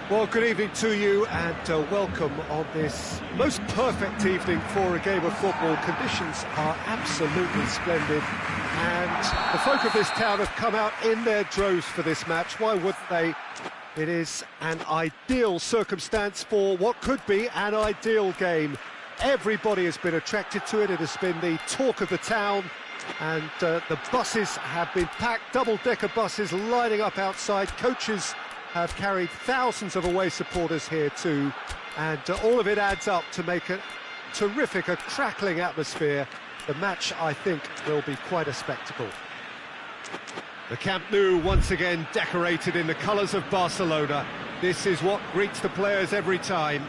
Well, good evening to you and welcome on this most perfect evening for a game of football. Conditions are absolutely splendid and the folk of this town have come out in their droves for this match. Why wouldn't they? It is an ideal circumstance for what could be an ideal game. Everybody has been attracted to it. It has been the talk of the town and the buses have been packed, double-decker buses lining up outside. Coaches have carried thousands of away supporters here too, and all of it adds up to make a terrific, a crackling atmosphere. The match, I think, will be quite a spectacle. The Camp Nou once again decorated in the colours of Barcelona. This is what greets the players every time.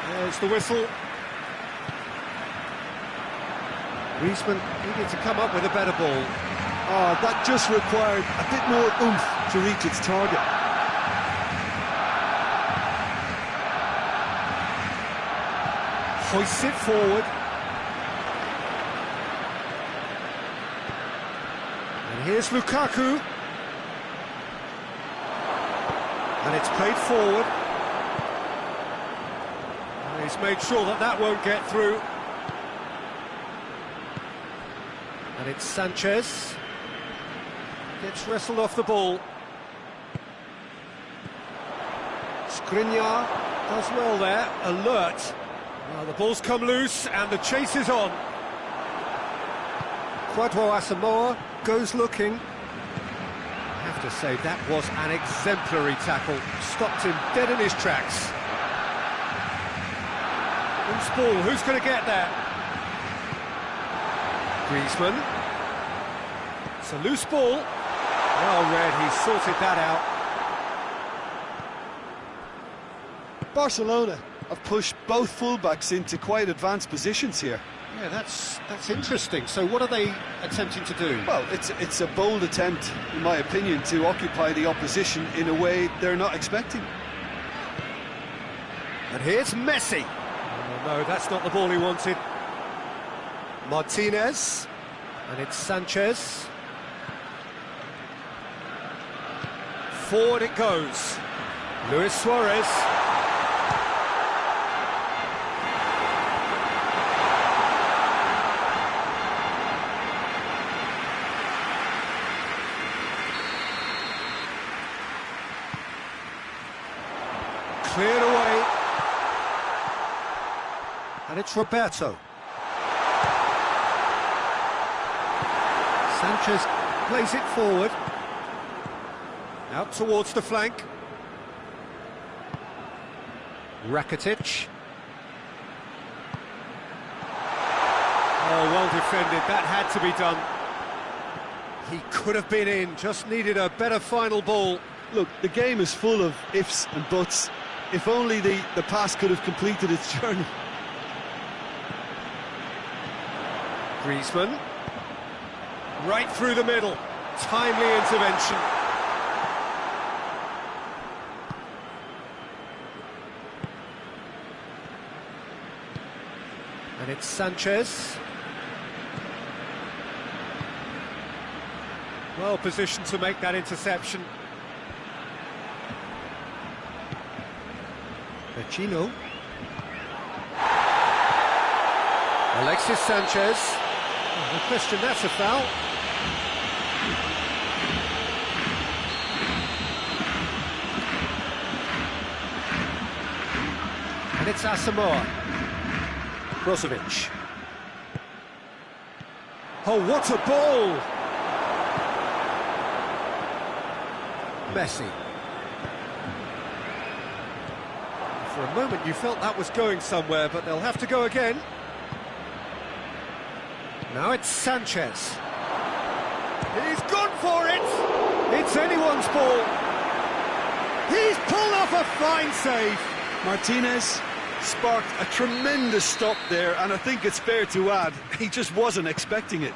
There's the whistle. Griezmann needed to come up with a better ball. Oh, that just required a bit more oomph to reach its target. Hoists it forward. And here's Lukaku. And it's played forward. He's made sure that that won't get through. And it's Sanchez. Gets wrestled off the ball. Skriniar does well there, alert. Well, the ball's come loose and the chase is on. Quadro Asamoah goes looking. I have to say, that was an exemplary tackle. Stopped him dead in his tracks. Loose ball, who's going to get there? Griezmann. It's a loose ball. Well read, he sorted that out. Barcelona have pushed both fullbacks into quite advanced positions here. Yeah, that's interesting. So what are they attempting to do? Well, it's a bold attempt, in my opinion, to occupy the opposition in a way they're not expecting. And here's Messi. No, that's not the ball he wanted. Martinez, and it's Sanchez. Forward it goes. Luis Suarez. Cleared away. And it's Roberto. Sanchez plays it forward. Out towards the flank. Rakitic. Oh, well defended. That had to be done. He could have been in, just needed a better final ball. Look, the game is full of ifs and buts. If only the pass could have completed its journey. Griezmann, right through the middle, timely intervention. And it's Sanchez. Well positioned to make that interception. Vecino. Alexis Sanchez. No question, that's a foul. And it's Asamoah. Brozovic. Oh, what a ball! Messi. For a moment you felt that was going somewhere, but they'll have to go again. Now it's Sanchez. He's gone for it! It's anyone's ball. He's pulled off a fine save. Martinez sparked a tremendous stop there, and I think it's fair to add, he just wasn't expecting it.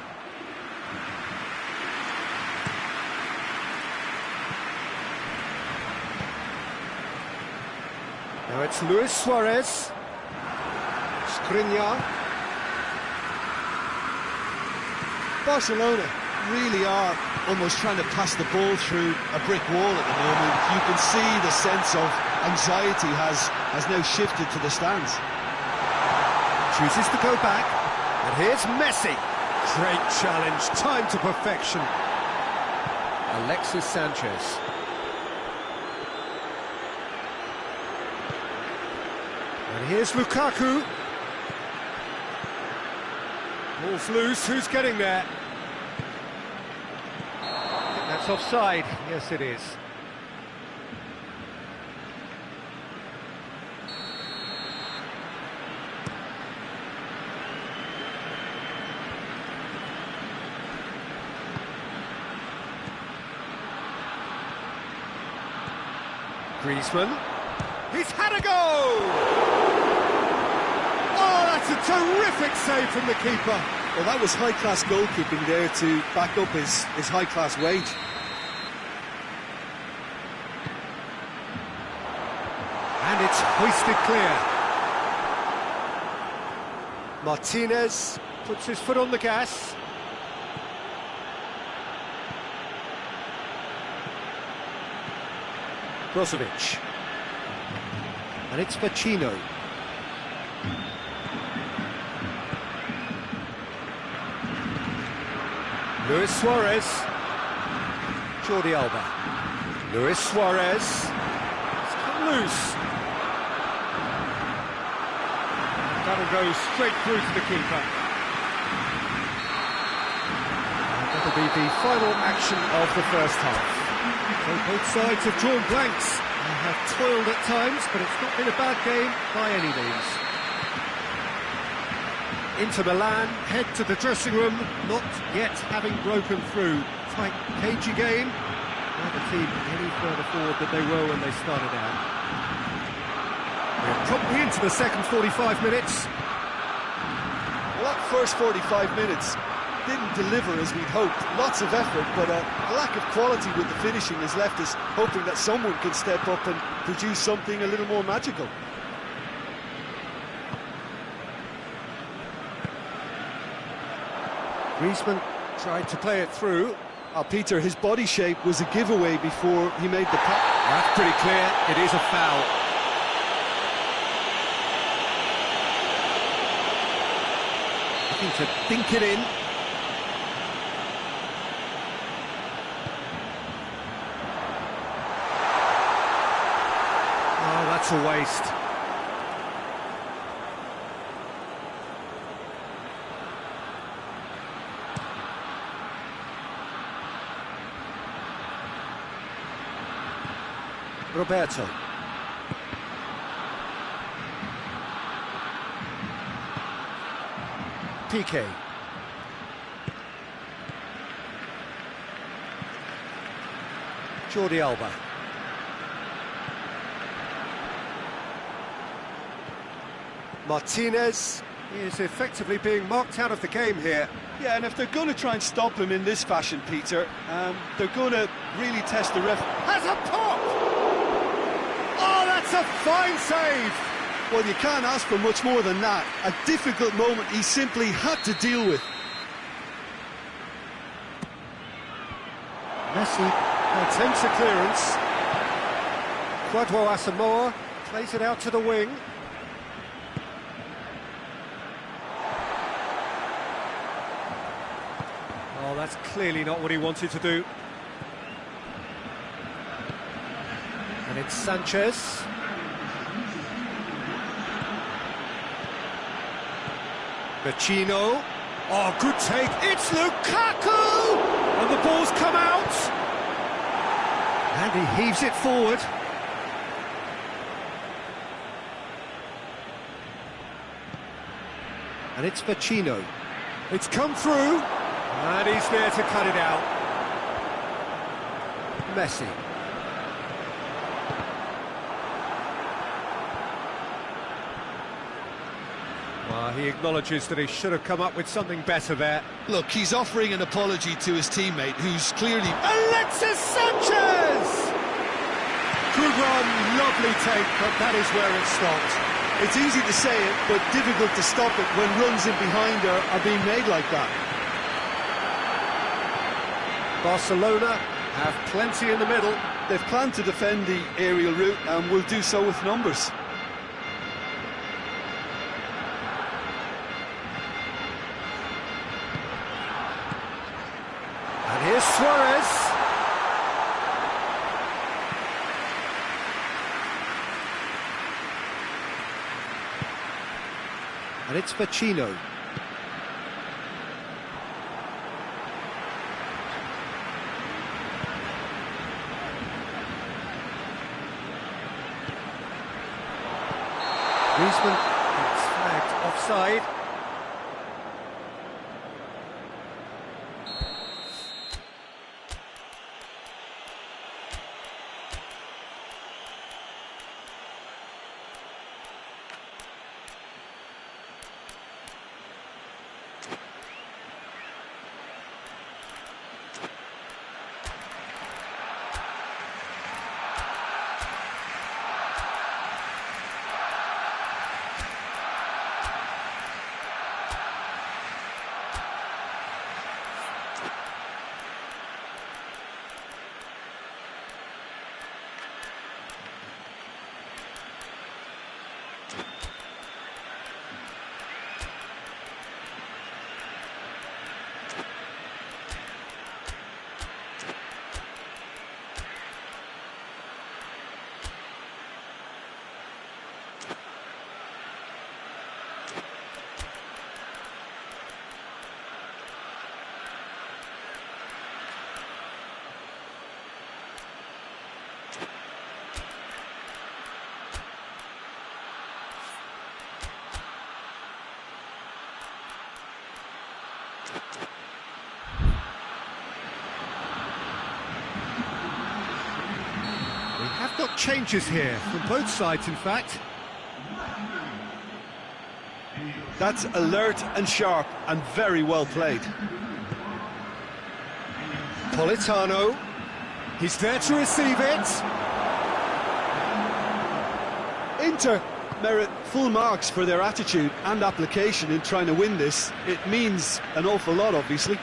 Now it's Luis Suarez. Skriniar. Barcelona really are almost trying to pass the ball through a brick wall at the moment. You can see the sense of anxiety has now shifted to the stands. Chooses to go back, and here's Messi. Great challenge, time to perfection. Alexis Sanchez. And here's Lukaku. Ball's loose, who's getting there? I think that's offside. Yes, it is. Griezmann. He's had a go! Oh, that's a terrific save from the keeper. Well, that was high-class goalkeeping there to back up his high-class wage. And it's hoisted clear. Martinez puts his foot on the gas. Brozovic. And it's Vecino. Luis Suarez. Jordi Alba. Luis Suarez. It's come loose. That'll go straight through to the keeper. And that'll be the final action of the first half. So both sides have drawn blanks and have toiled at times, but it's not been a bad game by any means. Inter Milan head to the dressing room, not yet having broken through. Tight, cagey game. Neither team any further forward than they were when they started out. We're promptly into the second 45 minutes. Well, that first 45 minutes didn't deliver as we'd hoped. Lots of effort, but a lack of quality with the finishing has left us hoping that someone can step up and produce something a little more magical. Griezmann tried to play it through. Oh, Peter, his body shape was a giveaway before he made the pass. That's pretty clear, it is a foul. Looking to dink it in. Oh, that's a waste. Roberto. Piqué. Jordi Alba. Martinez is effectively being marked out of the game here. Yeah, and if they're going to try and stop him in this fashion, Peter, they're going to really test the ref. Has a pop! Oh, that's a fine save! Well, you can't ask for much more than that. A difficult moment he simply had to deal with. Messi attempts a clearance. Quadro Asamoah plays it out to the wing. Oh, that's clearly not what he wanted to do. And it's Sanchez. Vecino. Oh, good take. It's Lukaku! And the ball's come out. And he heaves it forward. And it's Vecino. It's come through. And he's there to cut it out. Messi. He acknowledges that he should have come up with something better there. Look, he's offering an apology to his teammate, who's clearly... Alexis Sanchez! Good run, lovely take, but that is where it stopped. It's easy to say it, but difficult to stop it when runs in behind are being made like that. Barcelona have plenty in the middle. They've planned to defend the aerial route and will do so with numbers. And here's Suarez. And it's Vecino. Griezmann gets flagged offside. We have got changes here, from both sides in fact. That's alert and sharp and very well played. Politano, he's there to receive it. Inter merit full marks for their attitude and application in trying to win this. It means an awful lot, obviously.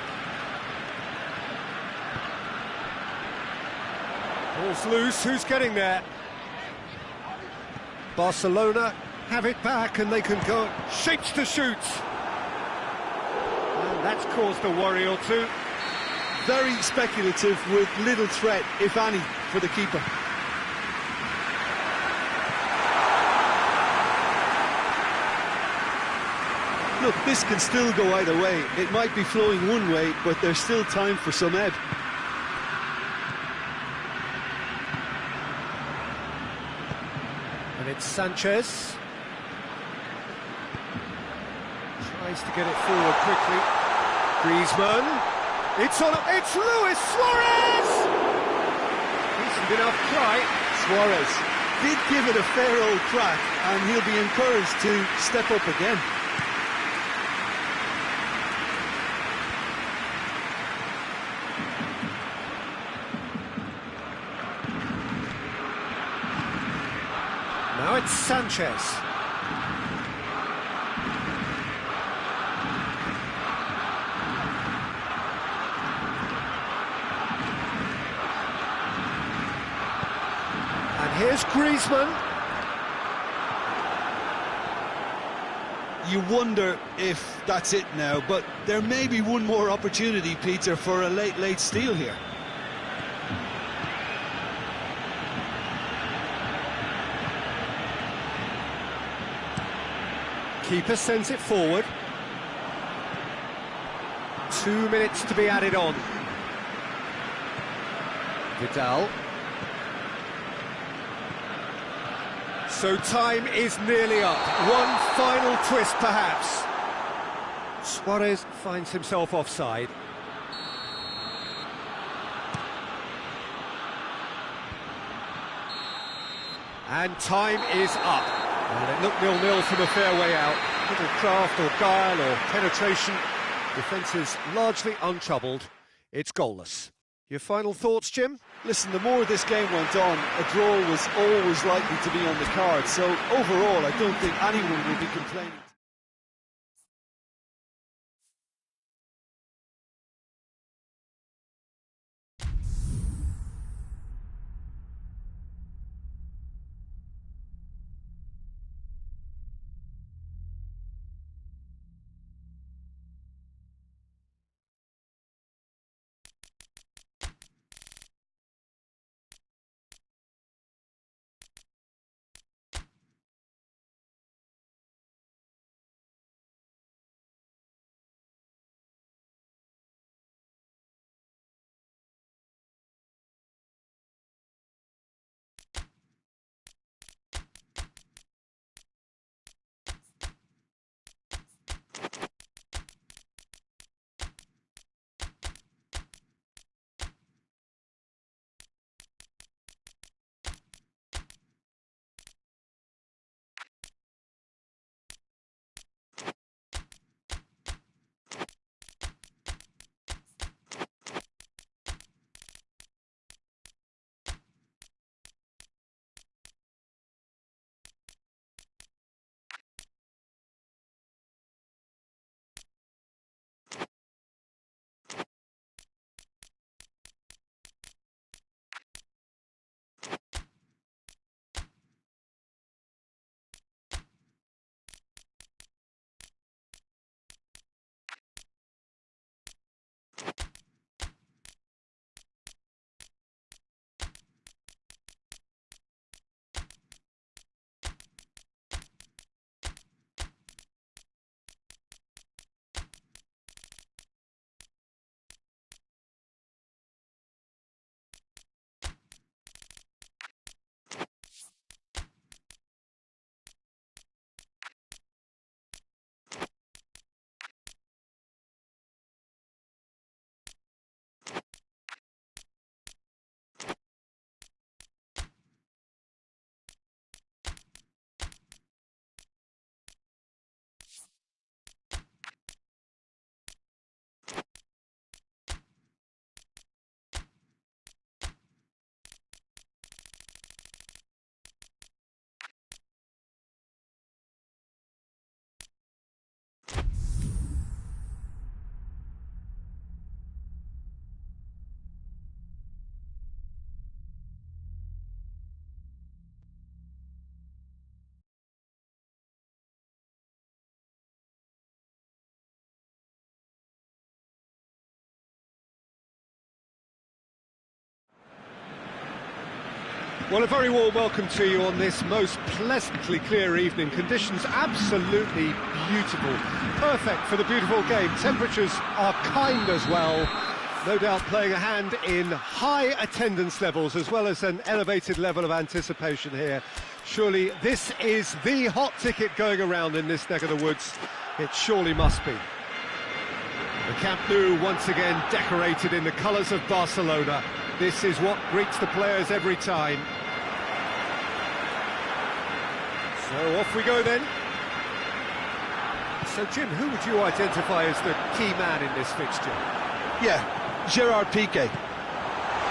Ball's loose, who's getting there? Barcelona have it back and they can go shapes to shoot. And that's caused a worry or two. Very speculative with little threat, if any, for the keeper. Look, this can still go either way. It might be flowing one way, but there's still time for some ebb. And it's Sanchez. Tries to get it forward quickly. Griezmann. It's Luis Suarez! Decent enough try. Suarez did give it a fair old crack, and he'll be encouraged to step up again. Now it's Sanchez. And here's Griezmann. You wonder if that's it now, but there may be one more opportunity, Peter, for a late steal here. Keeper sends it forward. 2 minutes to be added on. Vidal. So time is nearly up. One final twist, perhaps. Suarez finds himself offside. And time is up. And it looked 0-0 from a fair way out. Little craft or guile or penetration. Defence is largely untroubled. It's goalless. Your final thoughts, Jim? Listen, the more this game went on, a draw was always likely to be on the card. So overall, I don't think anyone will be complaining. Well, a very warm welcome to you on this most pleasantly clear evening. Conditions absolutely beautiful. Perfect for the beautiful game. Temperatures are kind as well. No doubt playing a hand in high attendance levels as well as an elevated level of anticipation here. Surely this is the hot ticket going around in this neck of the woods. It surely must be. The Camp Nou once again decorated in the colours of Barcelona. This is what greets the players every time. So off we go then. So Jim, who would you identify as the key man in this fixture? Yeah, Gerard Piqué.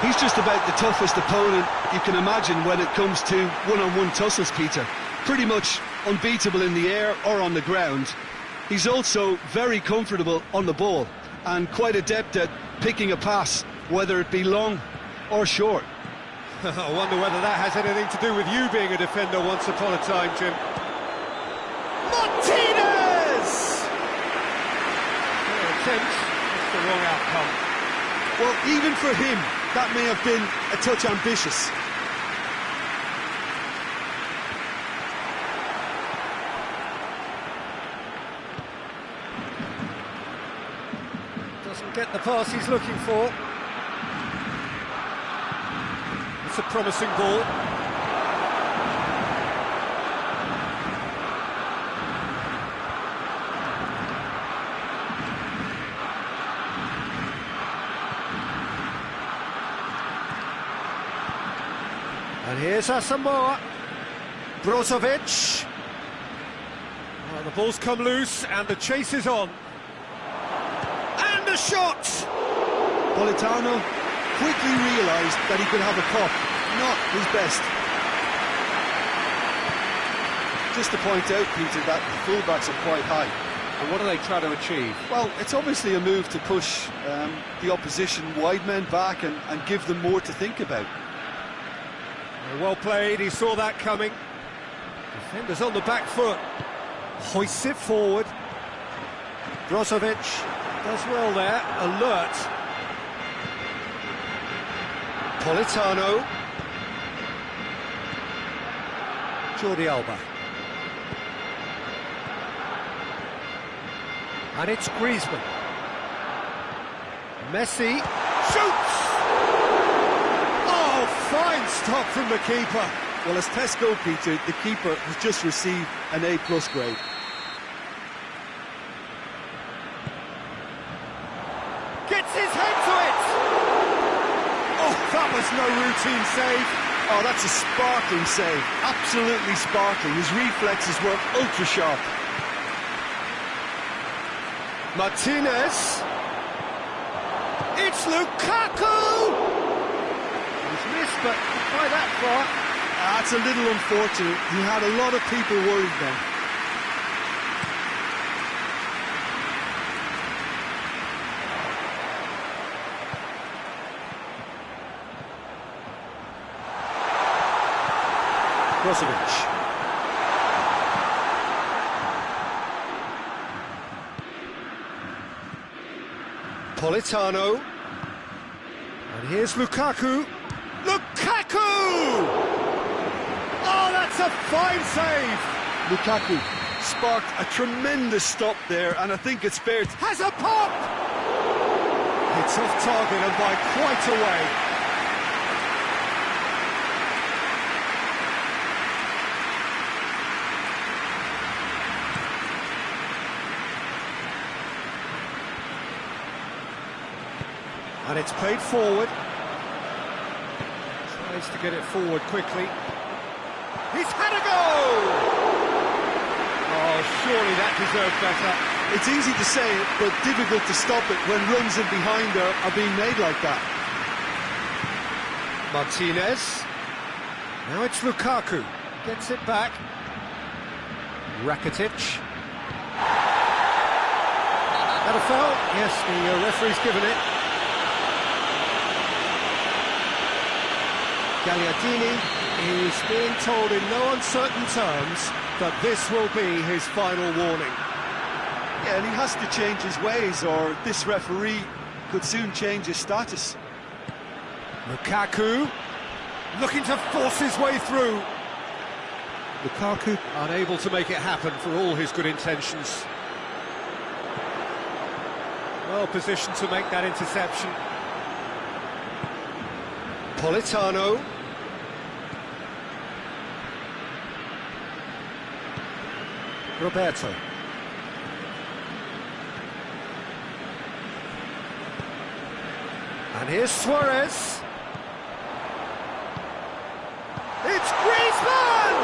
He's just about the toughest opponent you can imagine when it comes to one-on-one tussles, Peter. Pretty much unbeatable in the air or on the ground. He's also very comfortable on the ball and quite adept at picking a pass, whether it be long or short. I wonder whether that has anything to do with you being a defender once upon a time, Jim. Martinez! Attempt, just the wrong outcome. Well, even for him, that may have been a touch ambitious. Doesn't get the pass he's looking for. It's a promising ball. And here's Asamoah. Brozovic. Well, the ball's come loose and the chase is on. And a shot! Politano quickly realised that he could have a cup. Not his best. Just to point out, Peter, that the fullbacks are quite high. And what are they trying to achieve? Well, it's obviously a move to push the opposition wide men back and give them more to think about. Well played, he saw that coming. Defenders on the back foot. Hoists it forward. Brozovic does well there, alert. Politano. Jordi Alba. And it's Griezmann. Messi shoots! Oh, fine stop from the keeper. Well, as tests go, Peter, the keeper has just received an A+ grade. Gets his head to it! Oh, that was no routine save. Oh, that's a sparkling save. Absolutely sparkling. His reflexes were ultra sharp. Martinez. It's Lukaku! He's missed, but by that far. That's a little unfortunate. He had a lot of people worried then. Brozovic. Politano. And here's Lukaku. Lukaku! Oh, that's a fine save! Lukaku sparked a tremendous stop there, and I think it's fair to... Has a pop! It's off target and by quite a way. And it's played forward. Tries to get it forward quickly. He's had a go! Oh, surely that deserved better. It's easy to say it, but difficult to stop it when runs in behind are being made like that. Martinez. Now it's Lukaku. Gets it back. Rakitic. That a foul? Yes, the referee's given it. Gagliardini is being told in no uncertain terms that this will be his final warning. Yeah, and he has to change his ways, or this referee could soon change his status. Lukaku looking to force his way through. Lukaku unable to make it happen for all his good intentions. Well positioned to make that interception. Politano. Roberto. And here's Suarez. It's Griezmann!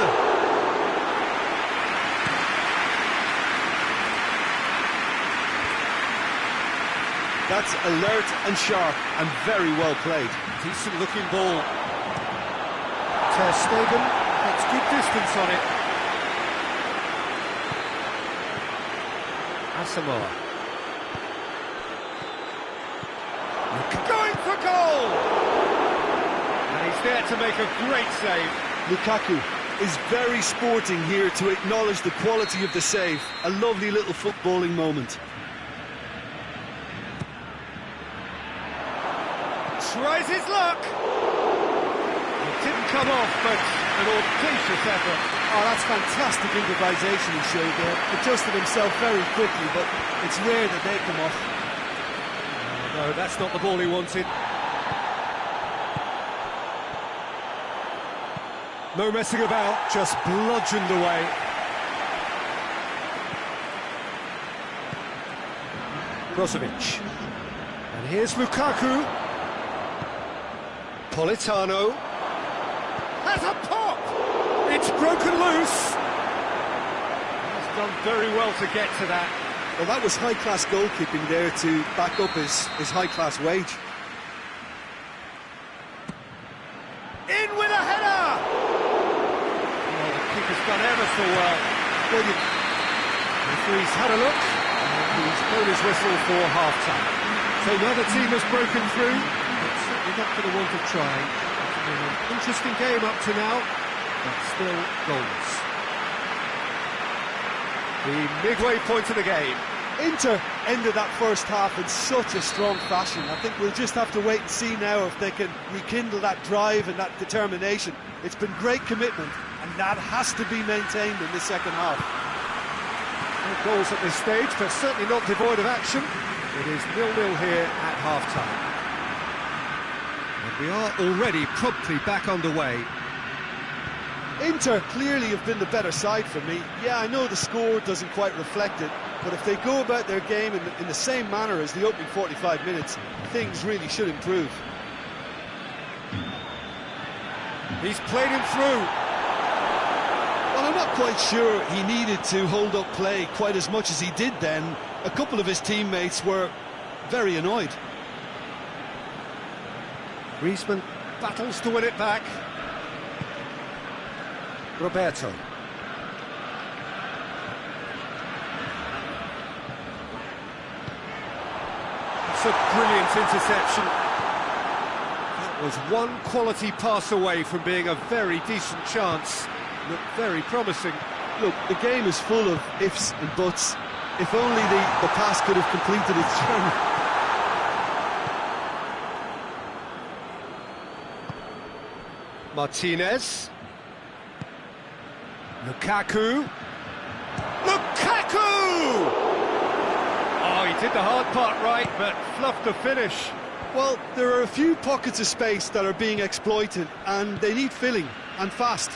That's alert and sharp and very well played. Decent looking ball. Ter Stegen gets good distance on it. Asamoah. Going for goal! And he's there to make a great save. Lukaku is very sporting here to acknowledge the quality of the save. A lovely little footballing moment. Tries his luck. It didn't come off, but an audacious effort. Oh, that's fantastic improvisation he showed there. Adjusted himself very quickly, but it's rare that they come off. Oh, no, that's not the ball he wanted. No messing about, just bludgeoned away. Brozovic. And here's Lukaku. Politano. Has a pop! It's broken loose. He's done very well to get to that. Well, that was high-class goalkeeping there to back up his high-class wage. In with a header! Oh, the keeper's done ever so well. Well, The referee's had a look, and he's blown his whistle for half-time. So now the team has broken through, but certainly not for the want of trying. It's been an interesting game up to now, but still goalless. The midway point of the game. Inter ended that first half in such a strong fashion. I think we'll just have to wait and see now if they can rekindle that drive and that determination. It's been great commitment, and that has to be maintained in the second half. No goals at this stage, but certainly not devoid of action. It is 0-0 here at half-time. And we are already promptly back underway. Inter clearly have been the better side for me. Yeah, I know the score doesn't quite reflect it, but if they go about their game in the same manner as the opening 45 minutes, things really should improve. He's played him through. Well, I'm not quite sure he needed to hold up play quite as much as he did then. A couple of his teammates were very annoyed. Griezmann battles to win it back. Roberto. It's a brilliant interception. That was one quality pass away from being a very decent chance. Looked very promising. Look, the game is full of ifs and buts. If only the pass could have completed its journey. Martinez. Lukaku. Lukaku! Oh, he did the hard part right, but fluffed the finish. Well, there are a few pockets of space that are being exploited, and they need filling, and fast.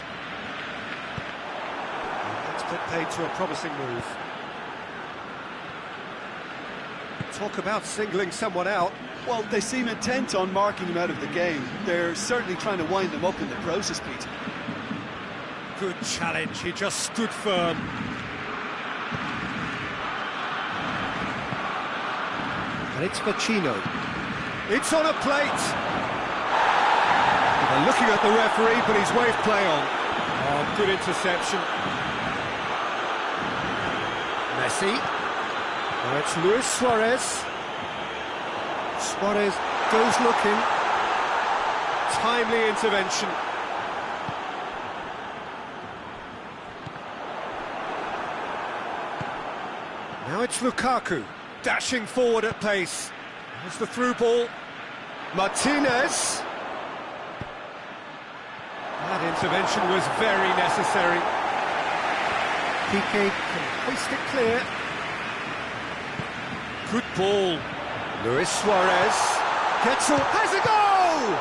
Let's put paid to a promising move. Talk about singling someone out. Well, they seem intent on marking him out of the game. They're certainly trying to wind him up in the process, Pete. Good challenge, he just stood firm. And it's Vecino. It's on a plate. They're looking at the referee, but he's waved play on. Oh, good interception. Messi. Now it's Luis Suarez. Suarez goes looking. Timely intervention. Now it's Lukaku, dashing forward at pace. There's the through ball. Martinez. That intervention was very necessary. Piqué can hoist it clear. Good ball. Luis Suarez. Ketzel has a goal!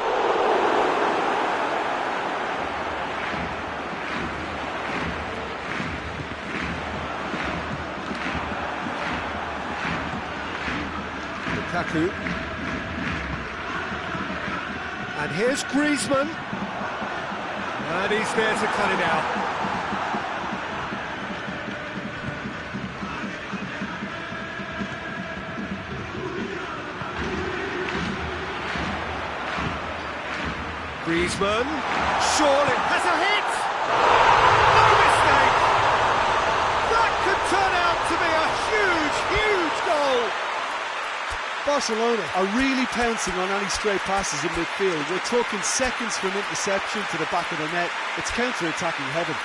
Lukaku. And here's Griezmann. And he's there to cut it out. Griezmann. Surely has a hit! No mistake! That could turn out to be a huge, huge goal! Barcelona are really pouncing on any stray passes in midfield. We're talking seconds from interception to the back of the net. It's counter-attacking heaven.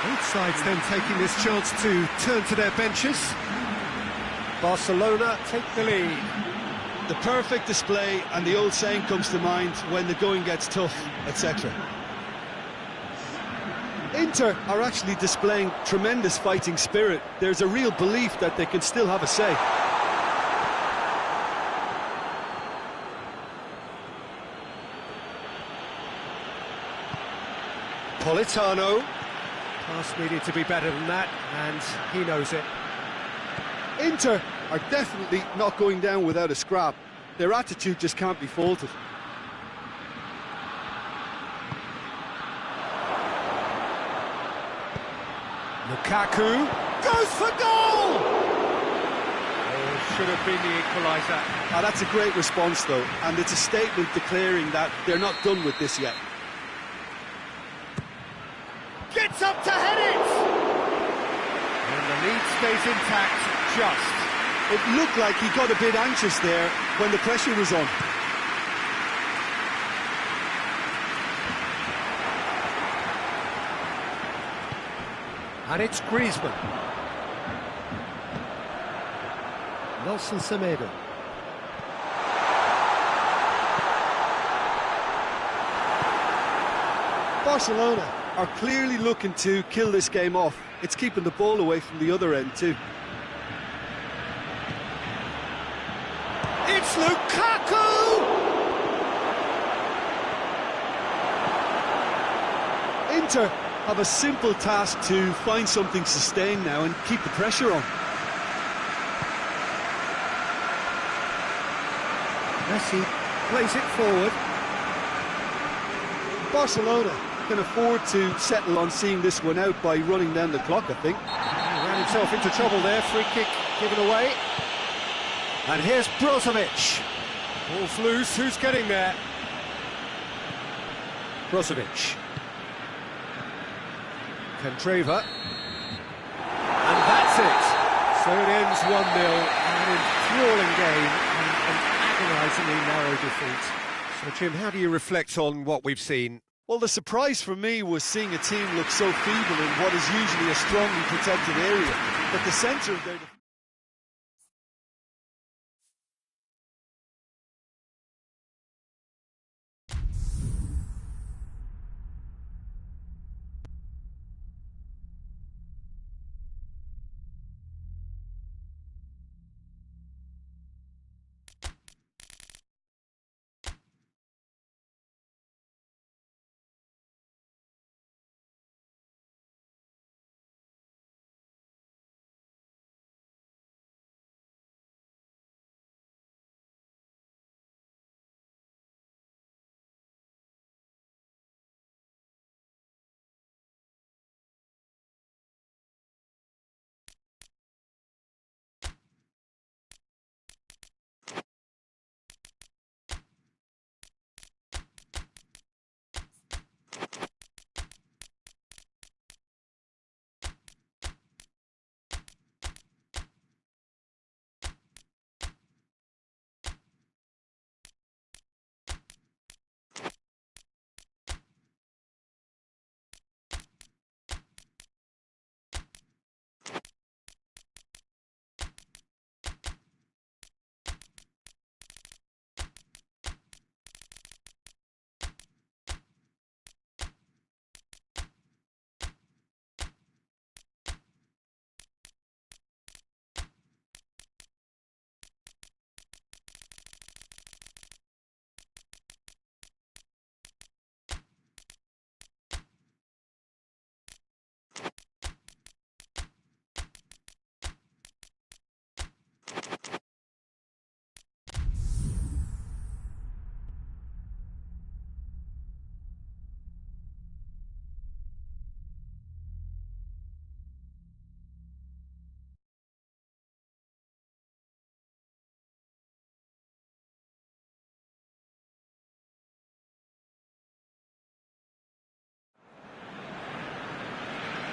Both sides then taking this chance to turn to their benches. Barcelona take the lead. The perfect display, and the old saying comes to mind, when the going gets tough, etc. Inter are actually displaying tremendous fighting spirit. There's a real belief that they can still have a say. Politano. Pass needed to be better than that, and he knows it. Inter are definitely not going down without a scrap. Their attitude just can't be faulted. Lukaku goes for goal! Oh, should have been the equaliser. Ah, that's a great response, though, and it's a statement declaring that they're not done with this yet. Gets up to head it! And the lead stays intact, just. It looked like he got a bit anxious there when the pressure was on. And it's Griezmann. Nelson Semedo. Barcelona are clearly looking to kill this game off. It's keeping the ball away from the other end too. It's Lukaku! Inter have a simple task to find something sustained now and keep the pressure on. Messi plays it forward. Barcelona can afford to settle on seeing this one out by running down the clock, I think. He ran himself into trouble there, free kick given away. And here's Brozovic. Ball's loose, who's getting there? Brozovic. Candreva. And that's it. So it ends 1-0, an enthralling game and an agonisingly narrow defeat. So Jim, how do you reflect on what we've seen? Well, the surprise for me was seeing a team look so feeble in what is usually a strongly protected area. But the centre of their...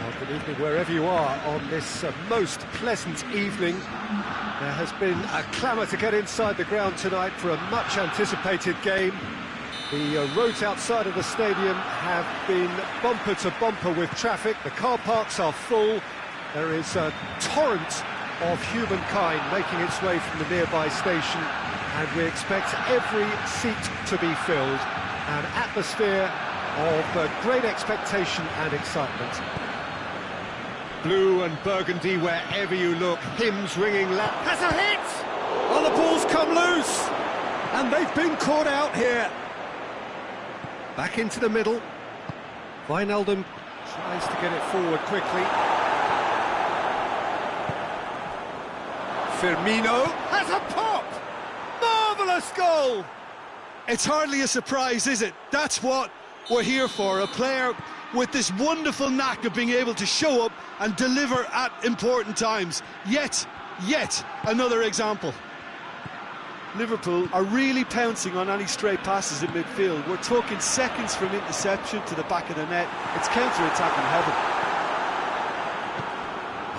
Well, good evening wherever you are on this most pleasant evening. There has been a clamour to get inside the ground tonight for a much anticipated game. The roads outside of the stadium have been bumper to bumper with traffic. The car parks are full. There is a torrent of humankind making its way from the nearby station, and we expect every seat to be filled. An atmosphere of great expectation and excitement. Blue and burgundy wherever you look, hymns ringing loud. Has a hit! Oh, the ball's come loose! And they've been caught out here. Back into the middle. Wijnaldum Tries to get it forward quickly. Firmino has a pop! Marvellous goal! It's hardly a surprise, is it? That's what we're here for, a player with this wonderful knack of being able to show up and deliver at important times. Yet another example. Liverpool are really pouncing on any stray passes in midfield. We're talking seconds from interception to the back of the net. It's counter-attacking heaven.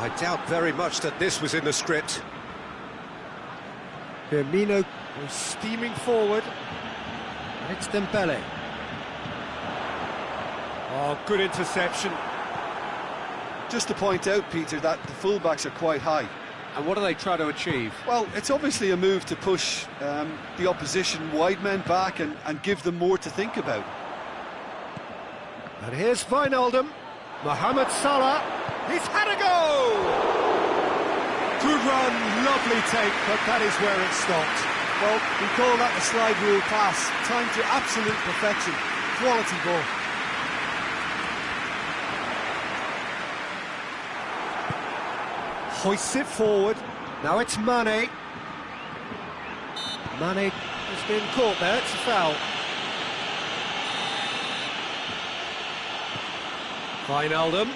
I doubt very much that this was in the script. Firmino goes steaming forward. And it's Dembele. Oh, good interception. Just to point out, Peter, that the fullbacks are quite high. And what do they try to achieve? Well, it's obviously a move to push the opposition wide men back and give them more to think about. And here's Wijnaldum. Mohamed Salah. He's had a go! Good run, lovely take, but that is where it stopped. Well, we call that a slide rule pass. Time to absolute perfection. Quality ball. Hoists it forward. Now it's Mane. Mane has been caught there, it's a foul. Wijnaldum.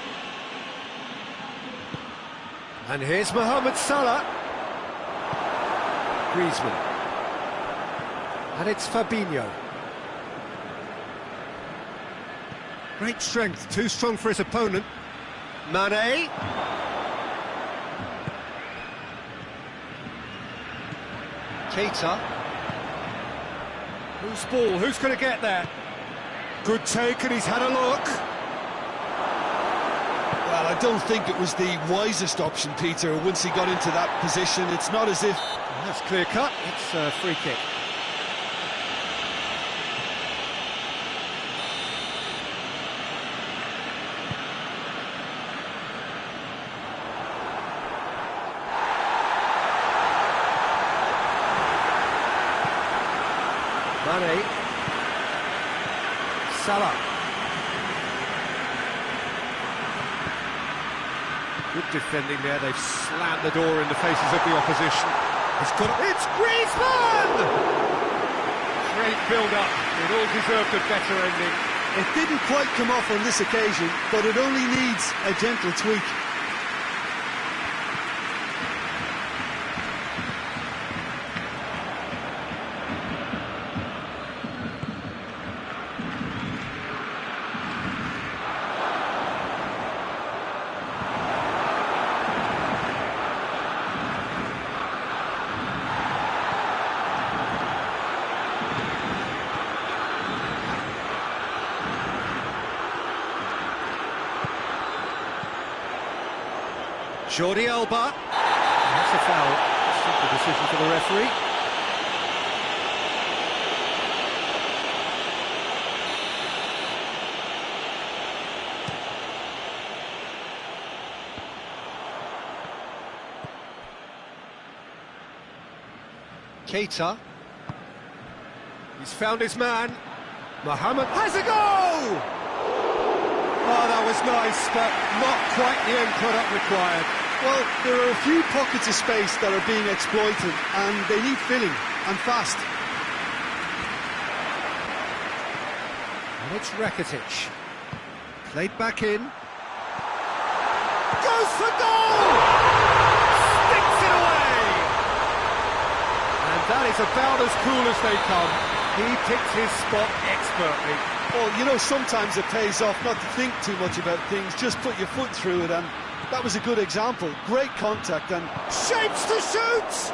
And here's Mohamed Salah. Griezmann. And it's Fabinho. Great strength, too strong for his opponent. Mane. Keita. Who's ball? Who's going to get there? Good take, and he's had a look. Well, I don't think it was the wisest option, Peter, once he got into that position. It's not as if... That's clear cut. It's a free kick. Mane. Salah. Good defending there. They've slammed the door in the faces of the opposition. It's Griezmann! Great build-up. It all deserved a better ending. It didn't quite come off on this occasion, but it only needs a gentle tweak. Jordi Alba. That's a foul. Simple decision for the referee. Keita. He's found his man. Mohamed has a goal! Oh, that was nice, but not quite the end product required. Well, there are a few pockets of space that are being exploited, and they need filling, and fast. And it's Rakitic. Played back in. Goes for goal! Sticks it away! And that is about as cool as they come. He picked his spot expertly. Well, you know, sometimes it pays off not to think too much about things, just put your foot through it, and that was a good example. Great contact and... Shapes to shoot!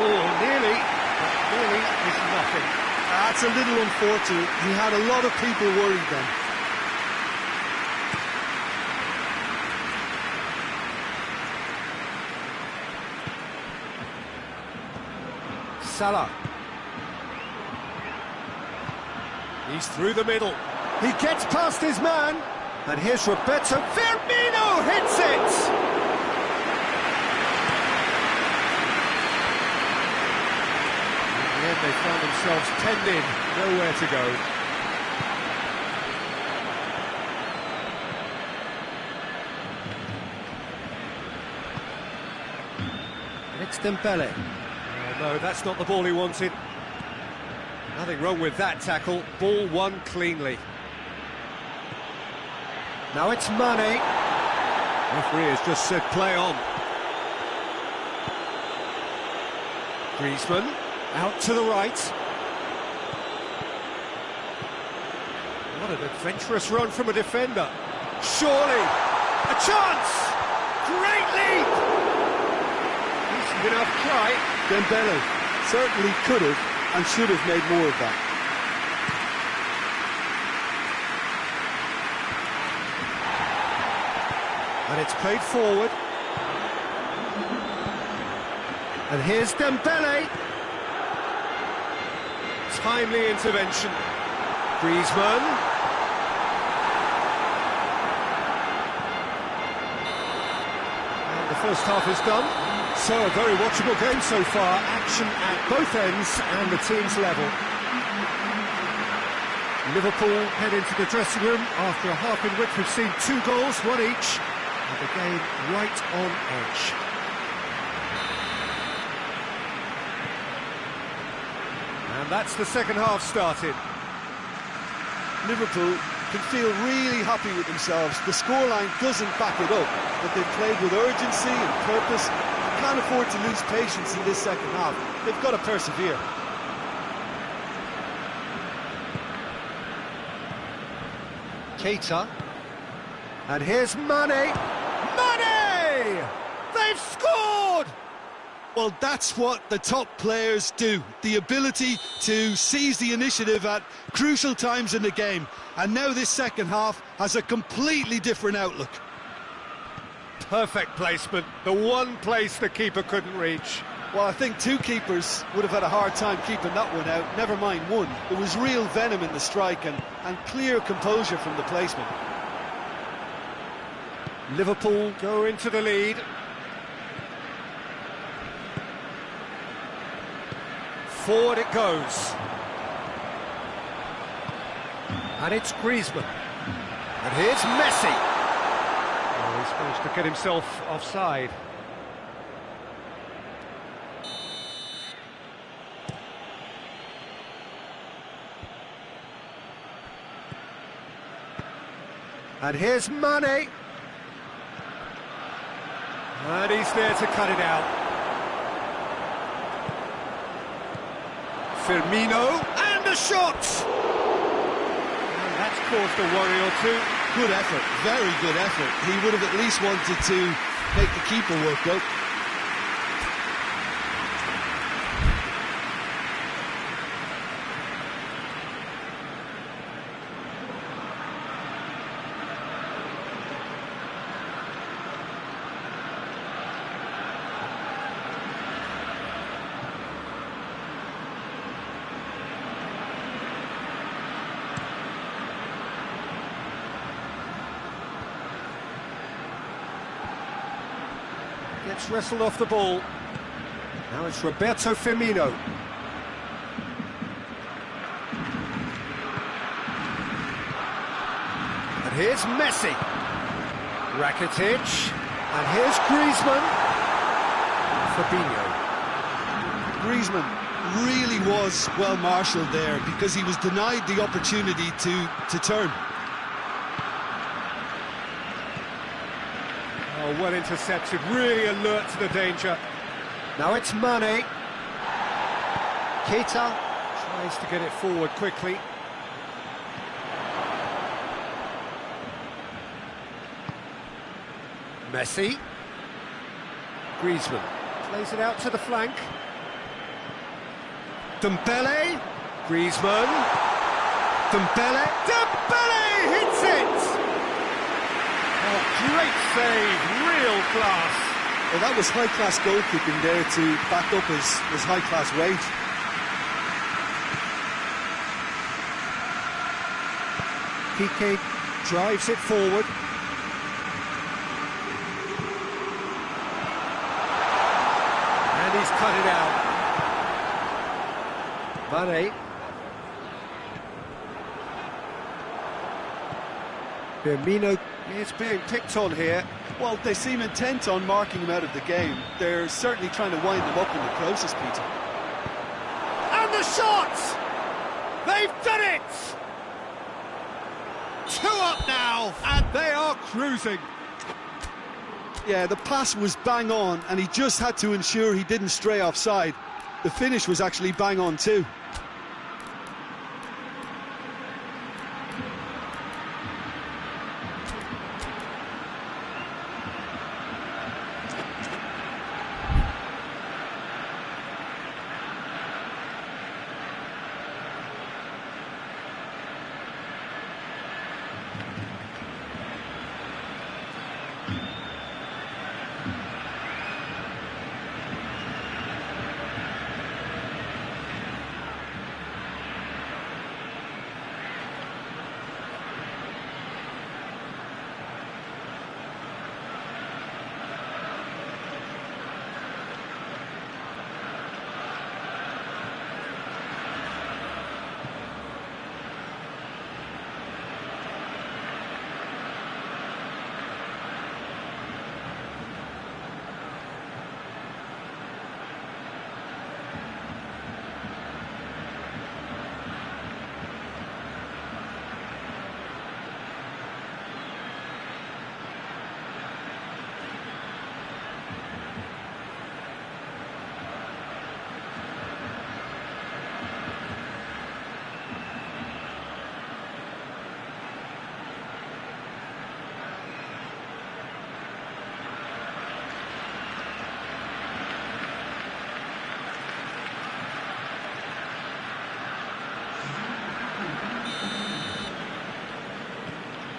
Oh, nearly, but nearly is nothing. That's a little unfortunate. He had a lot of people worried then. Salah. He's through the middle. He gets past his man. And here's Roberto. Firmino hits it! In the end, they found themselves penned in. Nowhere to go. Dembele. Oh, no, that's not the ball he wanted. Nothing wrong with that tackle. Ball won cleanly. Now it's Mane. Referee has just said play on. Griezmann out to the right. What an adventurous run from a defender. Surely a chance. Great lead. Decent enough try. Dembele certainly could have and should have made more of that. And it's played forward. And here's Dembele. Timely intervention. Griezmann. And the first half is done. So a very watchable game so far. Action at both ends and the team's level. Liverpool head into the dressing room after a half in which we've seen 2 goals, 1 each. And the game right on edge. And that's the second half started. Liverpool can feel really happy with themselves. The scoreline doesn't back it up, but they've played with urgency and purpose. They can't afford to lose patience in this second half. They've got to persevere. Keita. And here's Mane. Mane! They've scored! Well, that's what the top players do. The ability to seize the initiative at crucial times in the game. And now this second half has a completely different outlook. Perfect placement. The one place the keeper couldn't reach. Well, I think 2 keepers would have had a hard time keeping that one out, never mind 1. There was real venom in the strike and clear composure from the placement. Liverpool go into the lead. Forward it goes. And it's Griezmann. And here's Messi. Oh, he's managed to get himself offside. And here's Mane. And he's there to cut it out. Firmino, and a shot! And that's caused a worry or 2. Good effort, very good effort. He would have at least wanted to make the keeper work out. Gets wrestled off the ball. Now it's Roberto Firmino. And here's Messi. Rakitic. And here's Griezmann. Fabinho. Griezmann really was well marshalled there because he was denied the opportunity to turn. Oh, well intercepted, really alert to the danger. Now it's Mane. Keita tries to get it forward quickly. Messi. Griezmann plays it out to the flank. Dembele. Griezmann. Dembele. Dembele hits it! Oh, great save, real class. Well, that was high-class goalkeeping there to back up his high-class weight. Piqué drives it forward. And he's cut it out. Mane. Firmino is being picked on here. Well, they seem intent on marking him out of the game. They're certainly trying to wind him up in the process, Peter. And the shot! They've done it! 2 up now, and they are cruising. Yeah, the pass was bang on, and he just had to ensure he didn't stray offside. The finish was actually bang on too.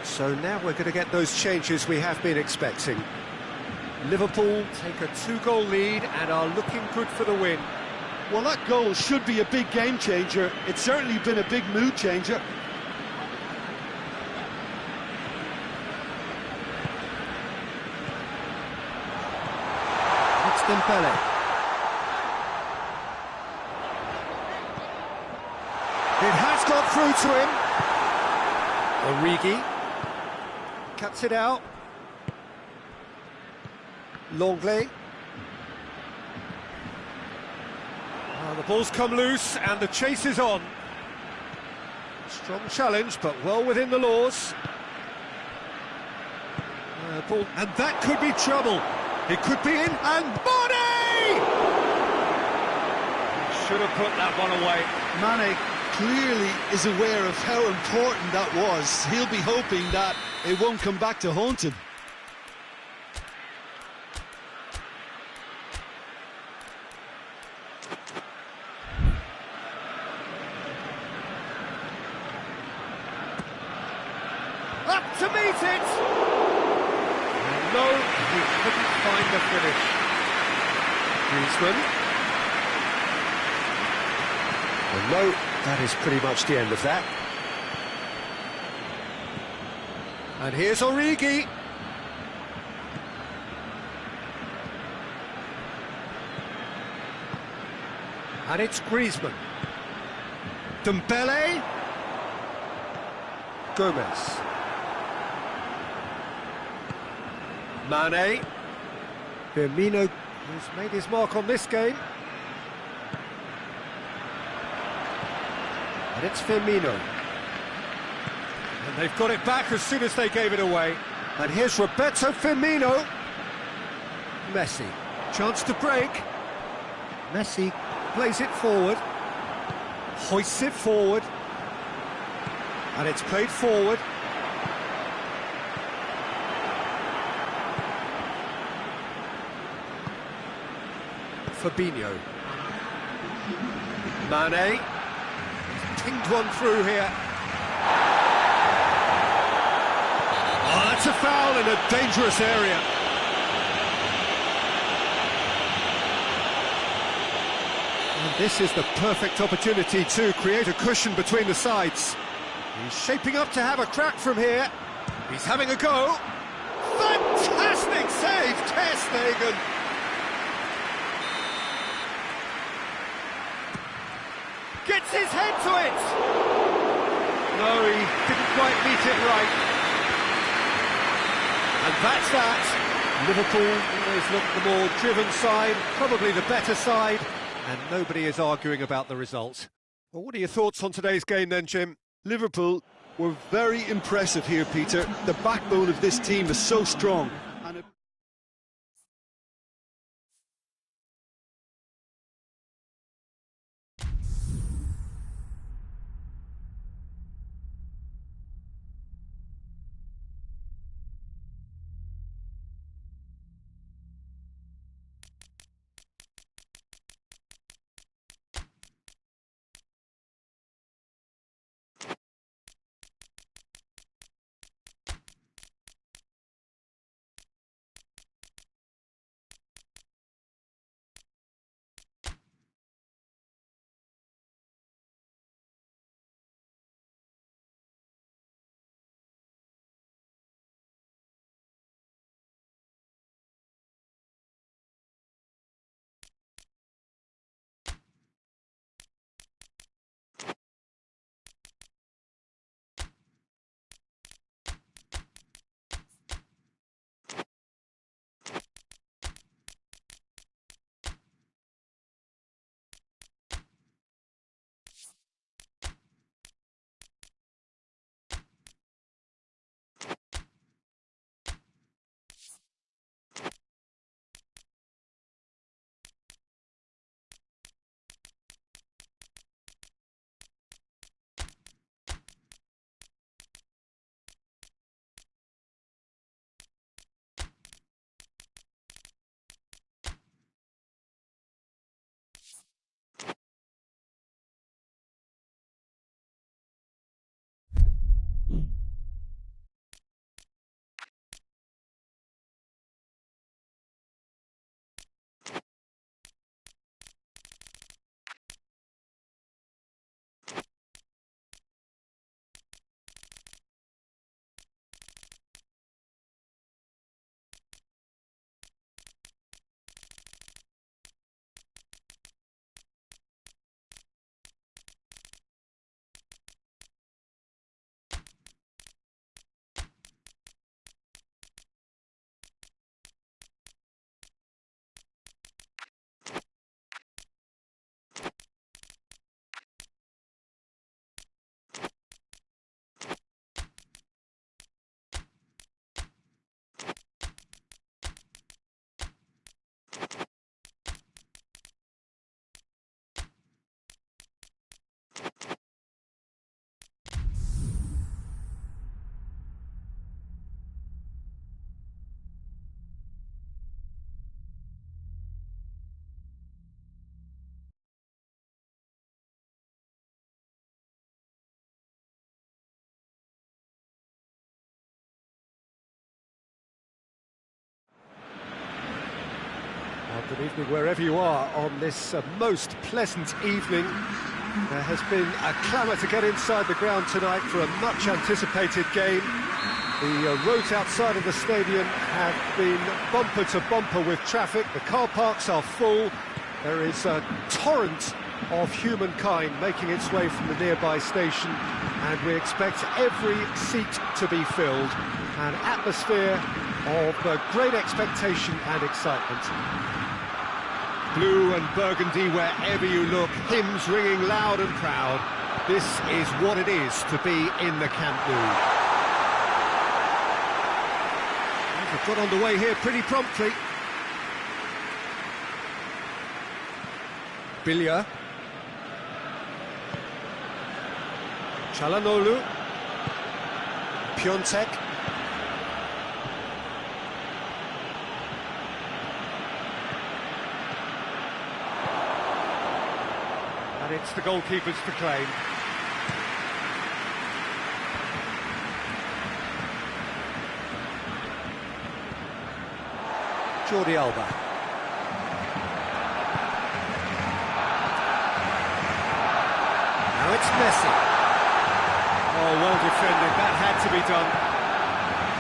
So now we're going to get those changes we have been expecting. Liverpool take a 2-goal lead and are looking good for the win. Well, that goal should be a big game changer. It's certainly been a big mood changer. It's Dembele. It has got through to him. Origi cuts it out. Longley. The ball's come loose and the chase is on. Strong challenge, but well within the laws. Ball, and that could be trouble. It could be in, and Mane! Should have put that one away. Mane clearly is aware of how important that was. He'll be hoping that it won't come back to haunt him. Up to meet it! And no, he couldn't find the finish. Griezmann. Well, no, that is pretty much the end of that. And here's Origi. And it's Griezmann. Dembele. Gomez. Mane. Firmino, who's made his mark on this game. And it's Firmino. And they've got it back as soon as they gave it away. And here's Roberto Firmino. Messi. Chance to break. Messi plays it forward. Hoists it forward. And it's played forward. Fabinho. Mane. He's pinged one through here. Oh, that's a foul in a dangerous area. And this is the perfect opportunity to create a cushion between the sides. He's shaping up to have a crack from here. He's having a go. Fantastic save, Ter Stegen. Gets his head to it. No, he didn't quite meet it right. And that's that. Liverpool always look the more driven side, probably the better side, and nobody is arguing about the result. Well, what are your thoughts on today's game then, Jim? Liverpool were very impressive here, Peter. The backbone of this team is so strong. Well, good evening wherever you are on this most pleasant evening. There has been a clamour to get inside the ground tonight for a much anticipated game. The roads outside of the stadium have been bumper to bumper with traffic. The car parks are full. There is a torrent of humankind making its way from the nearby station, and we expect every seat to be filled. An atmosphere of great expectation and excitement. Blue and burgundy wherever you look, hymns ringing loud and proud. This is what it is to be in the Camp Nou. We've got underway here pretty promptly. Bilya. Çalhanoğlu. Piontek. And it's the goalkeepers to claim. Jordi Alba. Now it's Messi. Oh, well defended, that had to be done.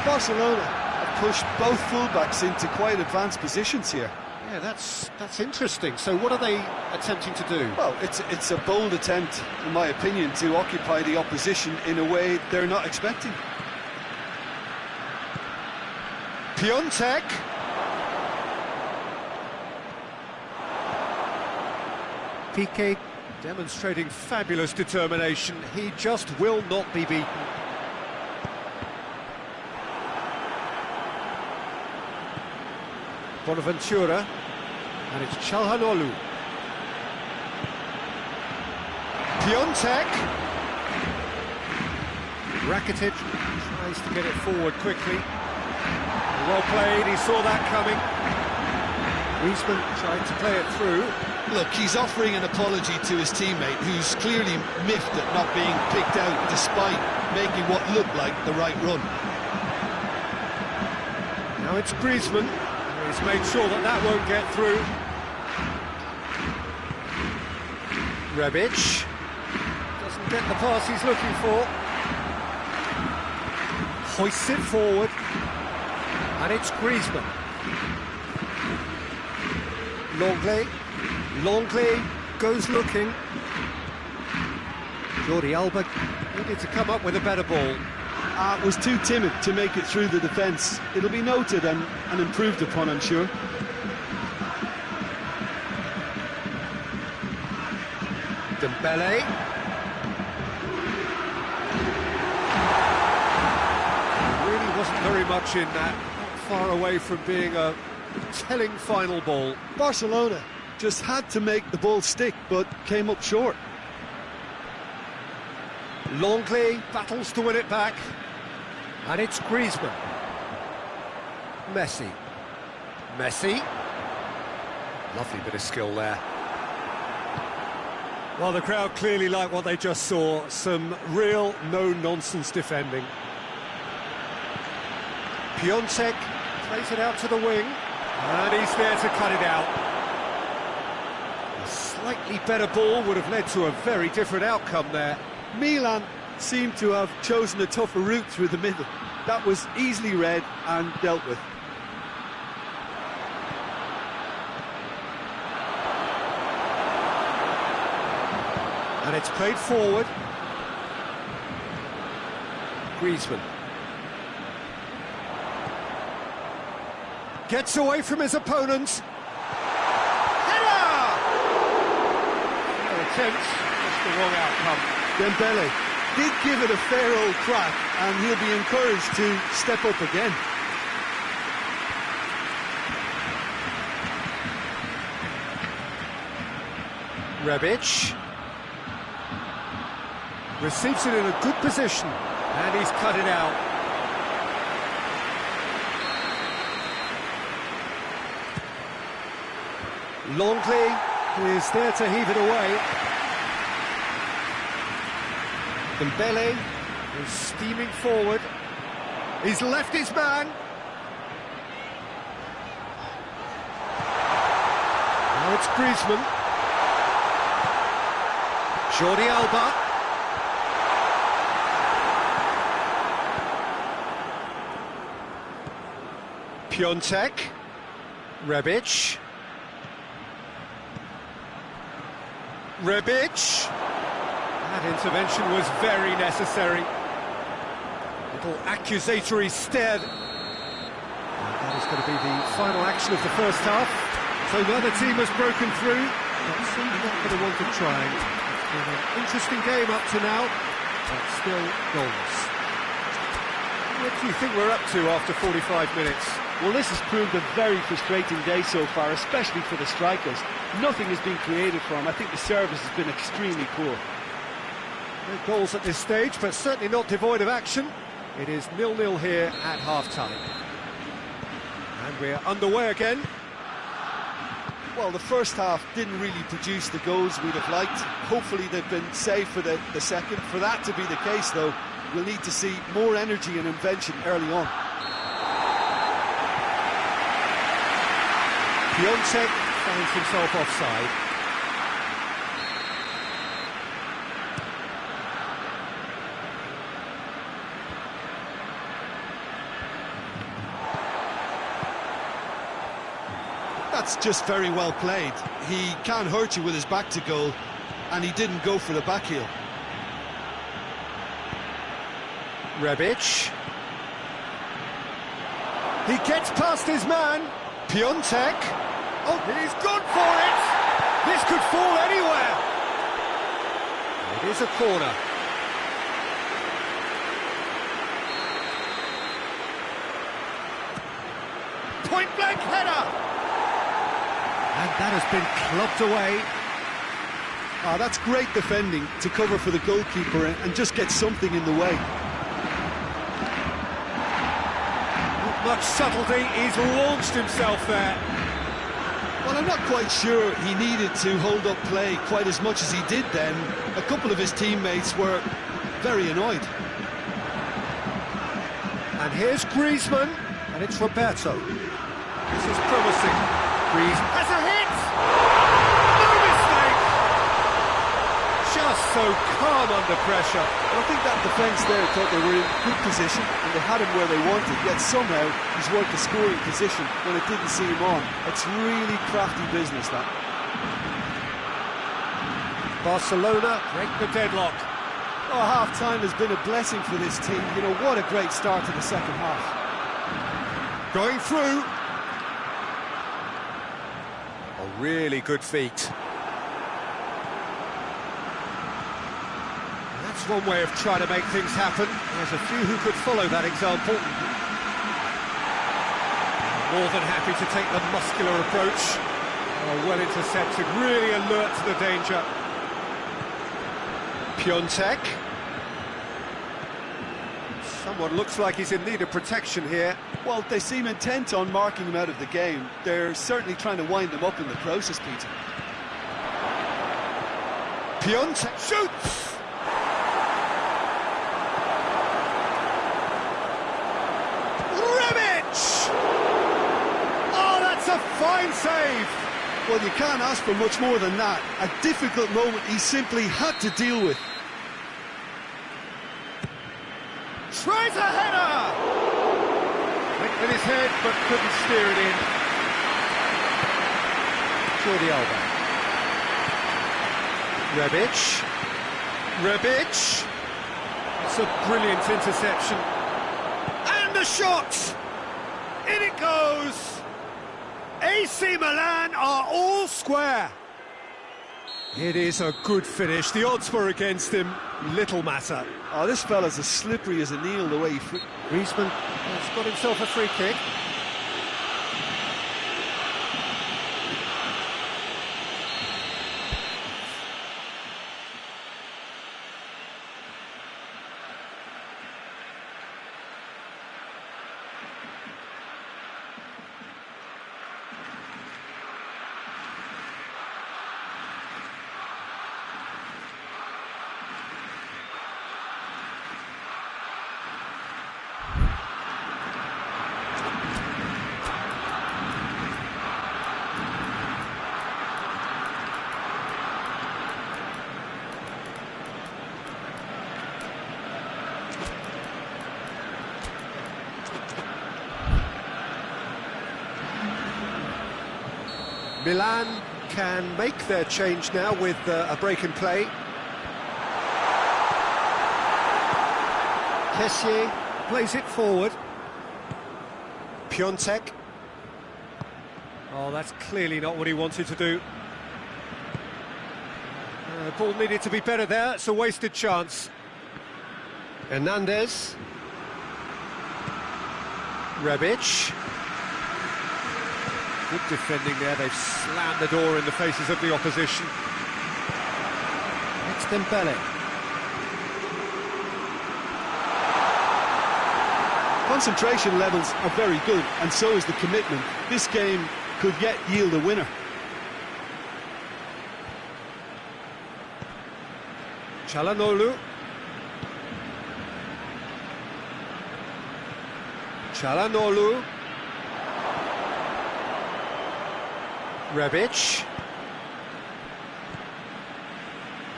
Barcelona have pushed both fullbacks into quite advanced positions here. Yeah, that's interesting. So what are they attempting to do? Well, it's a bold attempt, in my opinion, to occupy the opposition in a way they're not expecting. Piontek. Piqué demonstrating fabulous determination. He just will not be beaten. Bonaventura, and it's Çalhanoğlu. Piontek. Rakitic tries to get it forward quickly. Well played, he saw that coming. Griezmann tried to play it through. Look, he's offering an apology to his teammate, who's clearly miffed at not being picked out despite making what looked like the right run. Now it's Griezmann. He's made sure that that won't get through. Rebic doesn't get the pass he's looking for. Hoists it forward. And it's Griezmann. Longley goes looking. Jordi Alba needed to come up with a better ball. Was too timid to make it through the defence. It'll be noted and improved upon, I'm sure. Dembele. Really wasn't very much in that. Not far away from being a telling final ball. Barcelona just had to make the ball stick, but came up short. Longley battles to win it back. And it's Griezmann. Messi. Lovely bit of skill there. Well, the crowd clearly like what they just saw. Some real no-nonsense defending. Piontek plays it out to the wing. And he's there to cut it out. A slightly better ball would have led to a very different outcome there. Milan seemed to have chosen a tougher route through the middle. That was easily read and dealt with. And it's played forward. Griezmann. Gets away from his opponents. Header! No attempt, just the wrong outcome. Dembele did give it a fair old crack, and he'll be encouraged to step up again. Rebic receives it in a good position, and he's cut it out. Longley is there to heave it away. Dembele is steaming forward. He's left his man. Now it's Griezmann. Jordi Alba. Piontek. Rebic. That intervention was very necessary. Little accusatory stare. That is going to be the final action of the first half. So neither team has broken through, but seems not going to want to try. It's been an interesting game up to now, but still goalless. What do you think we're up to after 45 minutes? Well, this has proved a very frustrating day so far, especially for the strikers. Nothing has been created for them. I think the service has been extremely poor. No goals at this stage, but certainly not devoid of action. It is 0-0 here at half-time. And we're underway again. Well, the first half didn't really produce the goals we'd have liked. Hopefully they've been saved for the second. For that to be the case, though, we'll need to see more energy and invention early on. Piontek finds himself offside. That's just very well played. He can hurt you with his back to goal, and he didn't go for the back heel. Rebic. He gets past his man. Piontek. Oh, he's gone for it. This could fall anywhere. It is a corner. Point-blank header. And that has been clubbed away. Ah, that's great defending to cover for the goalkeeper and just get something in the way. Not much subtlety, he's launched himself there. Well, I'm not quite sure he needed to hold up play quite as much as he did then. A couple of his teammates were very annoyed. And here's Griezmann, and it's Roberto. This is promising. Griezmann has a hit! No mistake! Just so calm under pressure. Well, I think that defence there thought they were in good position and they had him where they wanted, yet somehow he's worked the scoring position when it didn't see him on. It's really crafty business, that. Barcelona break the deadlock. Oh, half-time has been a blessing for this team. You know, what a great start to the second half. Going through. A really good feat. That's one way of trying to make things happen. There's a few who could follow that example. More than happy to take the muscular approach. Oh, well intercepted, really alert to the danger. Piontek. Someone looks like he's in need of protection here. Well, they seem intent on marking him out of the game. They're certainly trying to wind him up in the process, Peter. Piontek shoots! Oh, that's a fine save! Well, you can't ask for much more than that. A difficult moment he simply had to deal with. Tries a header! Went with his head, but couldn't steer it in. Jordi Alba. Rebic. It's a brilliant interception. And the shot! In it goes! AC Milan are all square. It is a good finish. The odds were against him. Little matter. Oh, this fella's as slippery as a needle the way he... Griezmann has got himself a free kick. Milan can make their change now with a break in play. Kessié plays it forward. Piontek. Oh, that's clearly not what he wanted to do. The ball needed to be better there. It's a wasted chance. Hernandez. Rebic. Good defending there. They've slammed the door in the faces of the opposition. It's Dembele. Concentration levels are very good, and so is the commitment. This game could yet yield a winner. Çalhanoğlu. Rebic.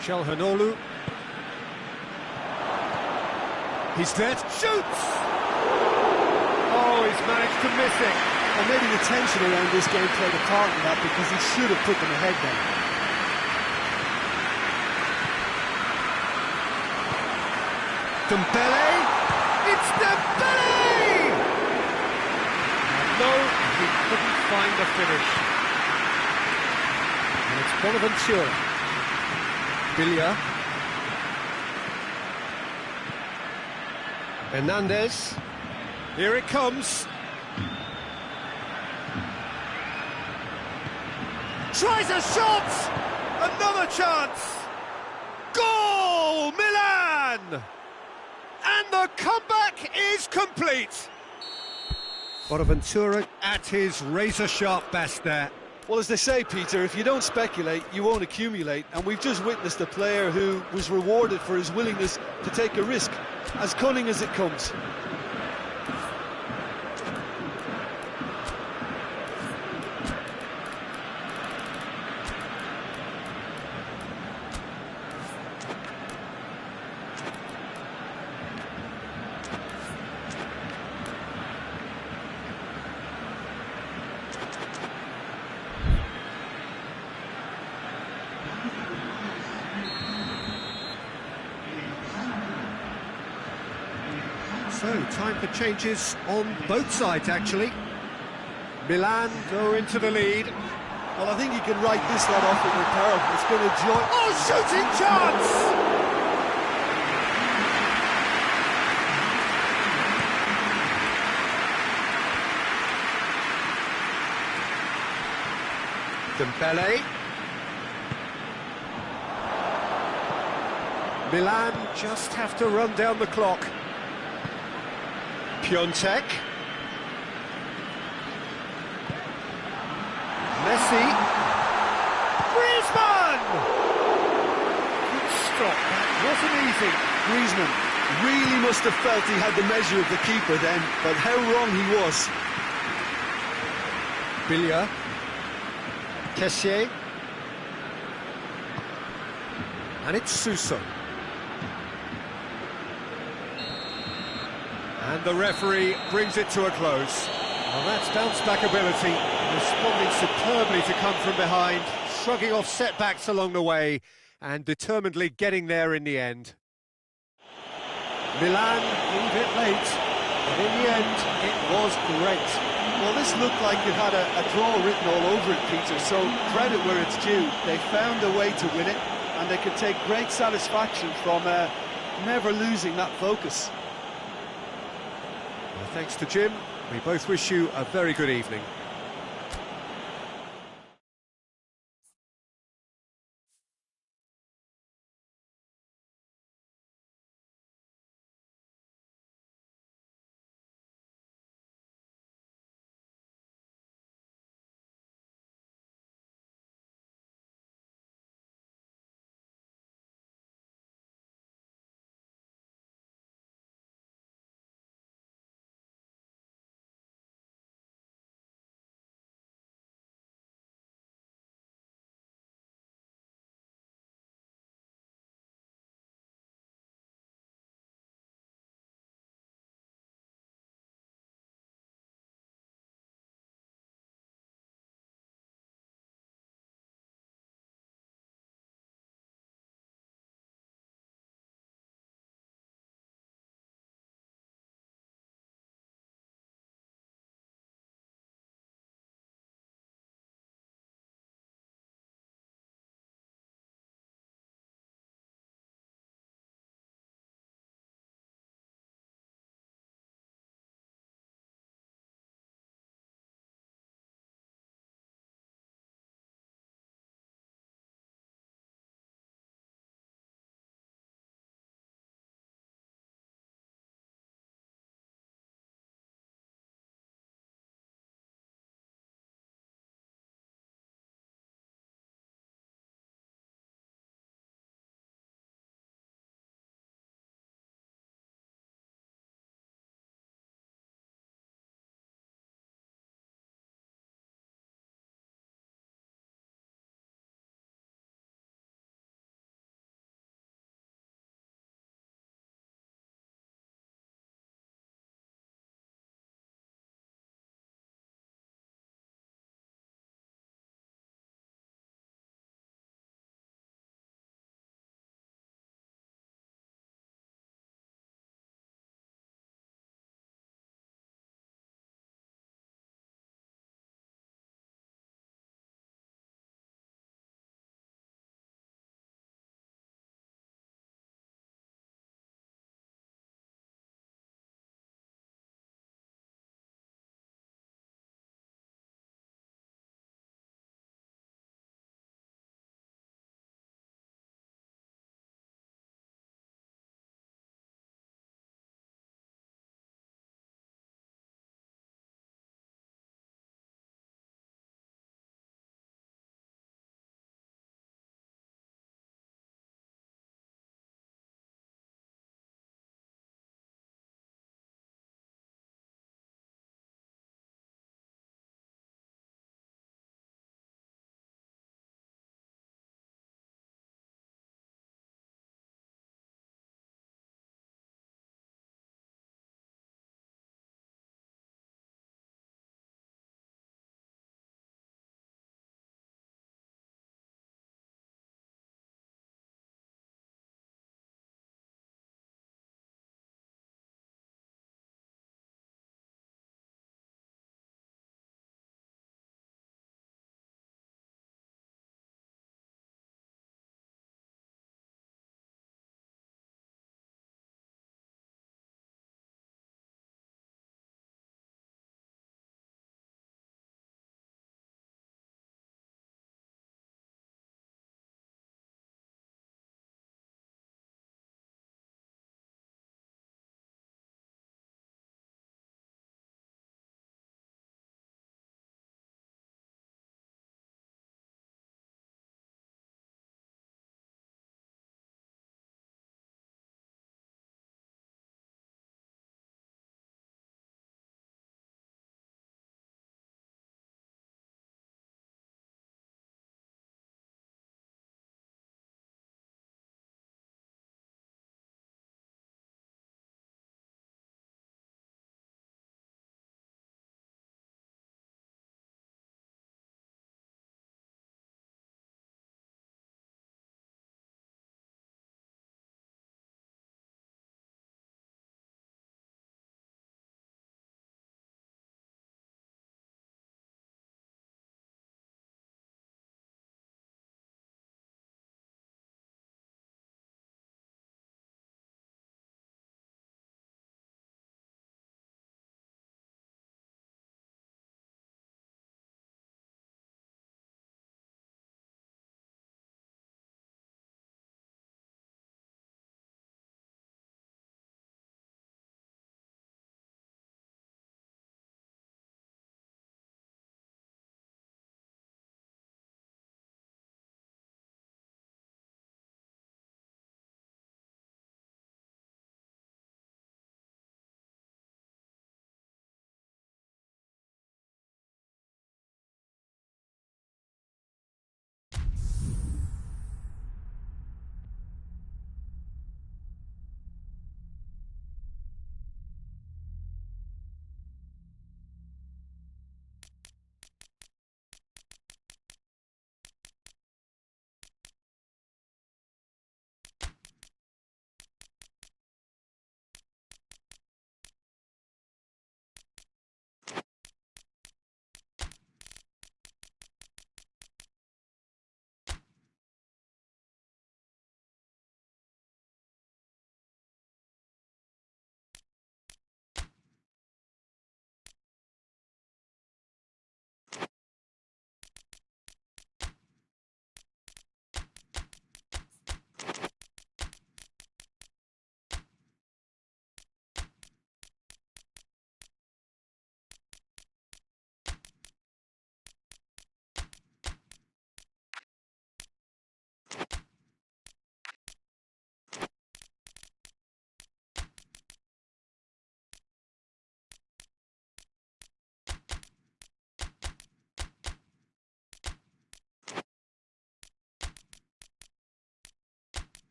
Çalhanoğlu. He's there. Shoots! Oh, he's managed to miss it. And maybe the tension around this game played a part in that, because he should have put them ahead then. Dembele! It's Dembele! No, he couldn't find the finish. And it's Bonaventura. Billia. Hernandez. Here it comes. Tries a shot! Another chance! Goal! Milan! And the comeback is complete! Bonaventura at his razor-sharp best there. Well, as they say, Peter, if you don't speculate, you won't accumulate. And we've just witnessed a player who was rewarded for his willingness to take a risk, as cunning as it comes. So, time for changes on both sides, actually. Milan go into the lead. Well, I think you can write this lot off with peril. It's been a joy. Oh, shooting chance! Dembele. Milan just have to run down the clock. Piontek. Messi. Griezmann! Good stop, that wasn't easy. Griezmann really must have felt he had the measure of the keeper then, but how wrong he was. Billia. Kessié. And it's Suso. And the referee brings it to a close. Well, that's bounce-back ability, responding superbly to come from behind, shrugging off setbacks along the way, and determinedly getting there in the end. Milan leave it late, but in the end, it was great. Well, this looked like it had a draw written all over it, Peter, so credit where it's due. They found a way to win it, and they could take great satisfaction from never losing that focus. Well, thanks to Jim, we both wish you a very good evening.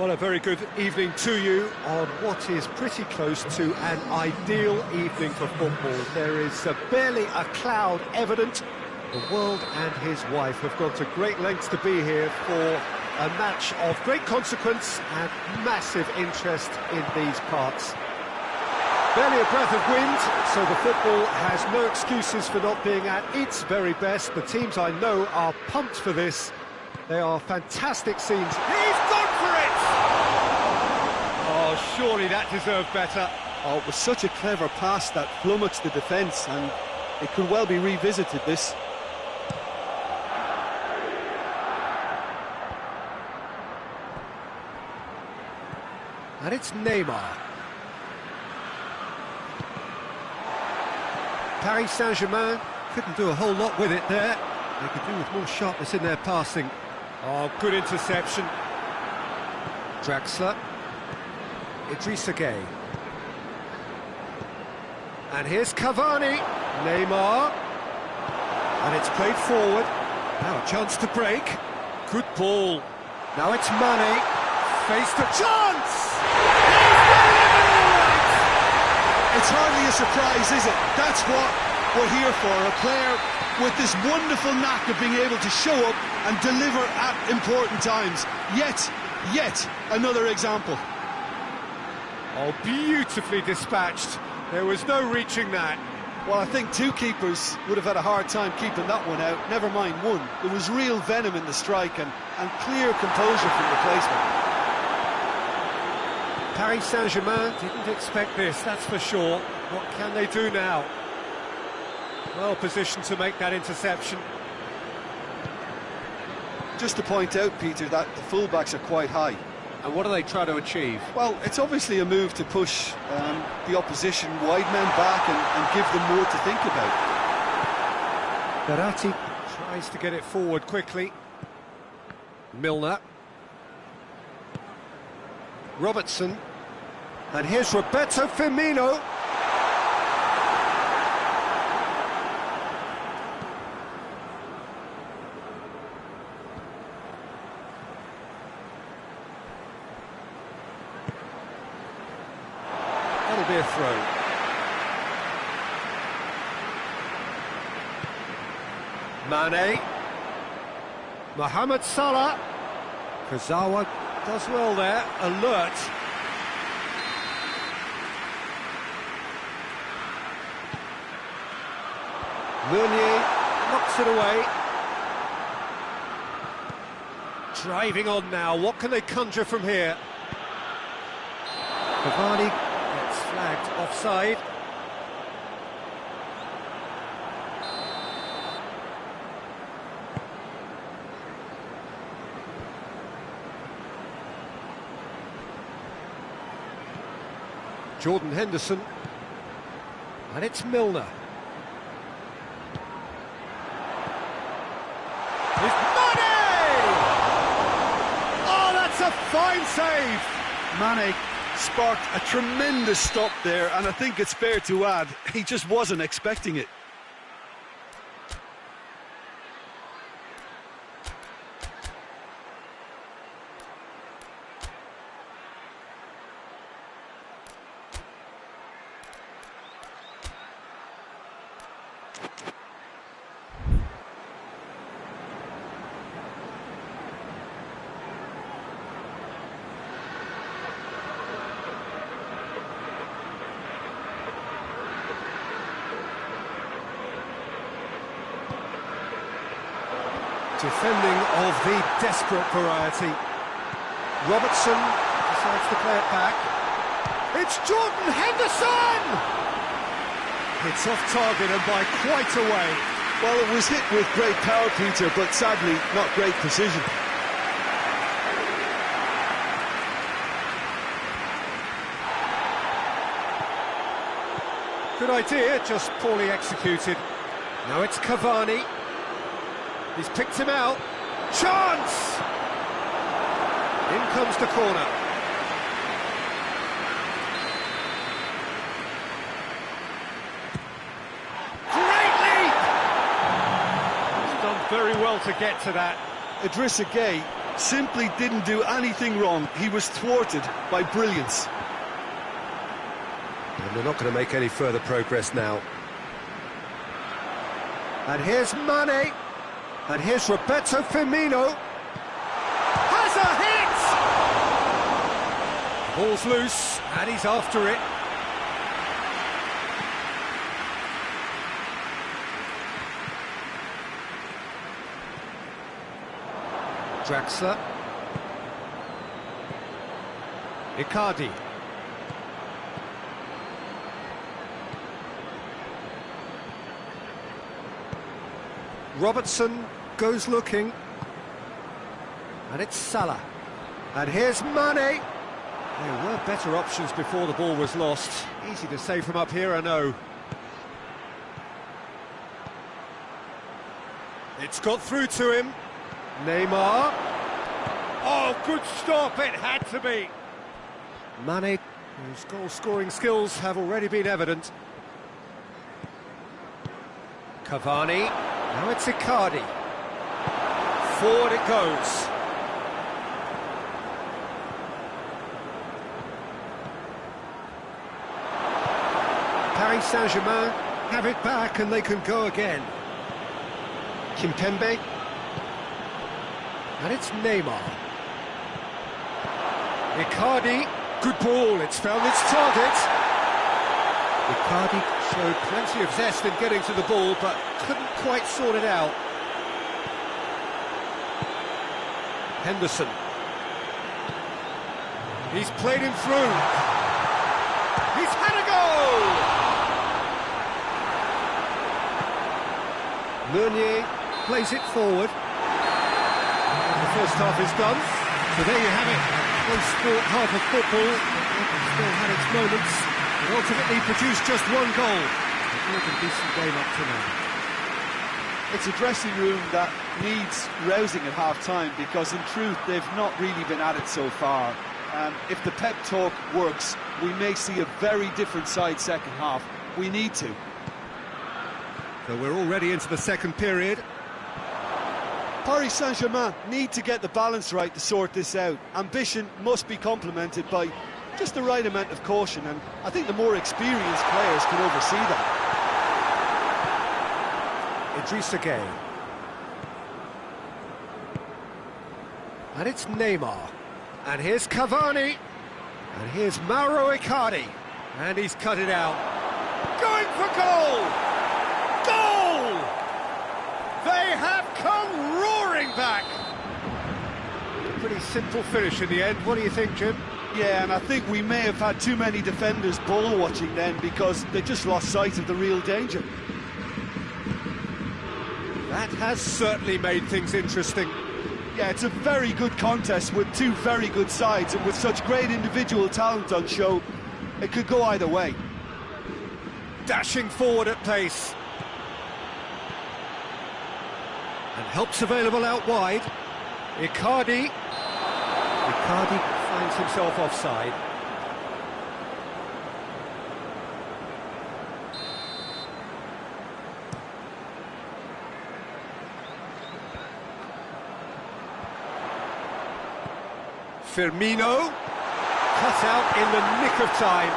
Well, a very good evening to you on what is pretty close to an ideal evening for football. There is barely a cloud evident. The world and his wife have gone to great lengths to be here for a match of great consequence and massive interest in these parts. Barely a breath of wind, so the football has no excuses for not being at its very best. The teams I know are pumped for this. They are fantastic scenes. He's gone for it! Oh, surely that deserved better. Oh, it was such a clever pass that flummoxed the defence, and it could well be revisited, this. And it's Neymar. Paris Saint-Germain couldn't do a whole lot with it there. They could do with more sharpness in their passing. Oh, good interception. Draxler. Idrissa Gueye. And here's Cavani. Neymar. And it's played forward. Now a chance to break. Good ball. Now it's Mane. Face to chance! It's hardly a surprise, is it? That's what we're here for, a player with this wonderful knack of being able to show up and deliver at important times. Yet another example. Oh, beautifully dispatched. There was no reaching that. Well, I think two keepers would have had a hard time keeping that one out, never mind one. There was real venom in the strike and clear composure from the placement. Paris Saint-Germain didn't expect this, that's for sure. What can they do now? Well positioned to make that interception. Just to point out, Peter, that the fullbacks are quite high. And what do they try to achieve? Well, it's obviously a move to push the opposition wide men back and give them more to think about. Verratti tries to get it forward quickly. Milner. Robertson. And here's Roberto Firmino. That'll be a throw. Mane. Mohamed Salah. Kurzawa does well there, alert. Meunier knocks it away. Driving on now, what can they conjure from here? Cavani gets flagged offside. Jordan Henderson. And it's Milner. It's Mane! Oh, that's a fine save! Mane sparked a tremendous stop there, and I think it's fair to add, he just wasn't expecting it. Defending of the desperate variety. Robertson decides to play it back. It's Jordan Henderson! It's off target and by quite a way. Well, it was hit with great power, Peter, but sadly not great precision. Good idea, just poorly executed. Now it's Cavani. He's picked him out. Chance! In comes the corner. Great leap! He's done very well to get to that. Idrissa Gueye simply didn't do anything wrong. He was thwarted by brilliance. And they're not going to make any further progress now. And here's Mane. And here's Roberto Firmino. Has a hit! Ball's loose, and he's after it. Draxler. Icardi. Robertson goes looking. And it's Salah. And here's Mane. There were better options before the ball was lost. Easy to say from up here, I know. It's got through to him. Neymar. Oh, good stop, it had to be. Mane, whose goal-scoring skills have already been evident. Cavani. Now it's Icardi. Forward it goes. Paris Saint-Germain have it back and they can go again. Kimpembe. And it's Neymar. Icardi, good ball, it's found its target. Icardi showed plenty of zest in getting to the ball, but couldn't quite sort it out. Henderson. He's played him through. He's had a goal! Meunier plays it forward. The first half is done, so there you have it. One sport half of football, still had its moments, but ultimately produced just one goal. A more than decent game up to now. It's a dressing room that needs rousing at half-time, because in truth they've not really been at it so far. If the pep talk works, we may see a very different side second half. We need to. So we're already into the second period. Paris Saint-Germain need to get the balance right to sort this out. Ambition must be complemented by just the right amount of caution, and I think the more experienced players can oversee that. Idrissa Gueye. And it's Neymar. And here's Cavani. And here's Mauro Icardi. And he's cut it out. Going for goal! Goal! They have come roaring back. A pretty simple finish in the end. What do you think, Jim? Yeah, and I think we may have had too many defenders ball watching then, because they just lost sight of the real danger. That has certainly made things interesting. Yeah, it's a very good contest with two very good sides, and with such great individual talent on show, it could go either way. Dashing forward at pace. And help's available out wide. Icardi. Icardi finds himself offside. Firmino, cut out in the nick of time.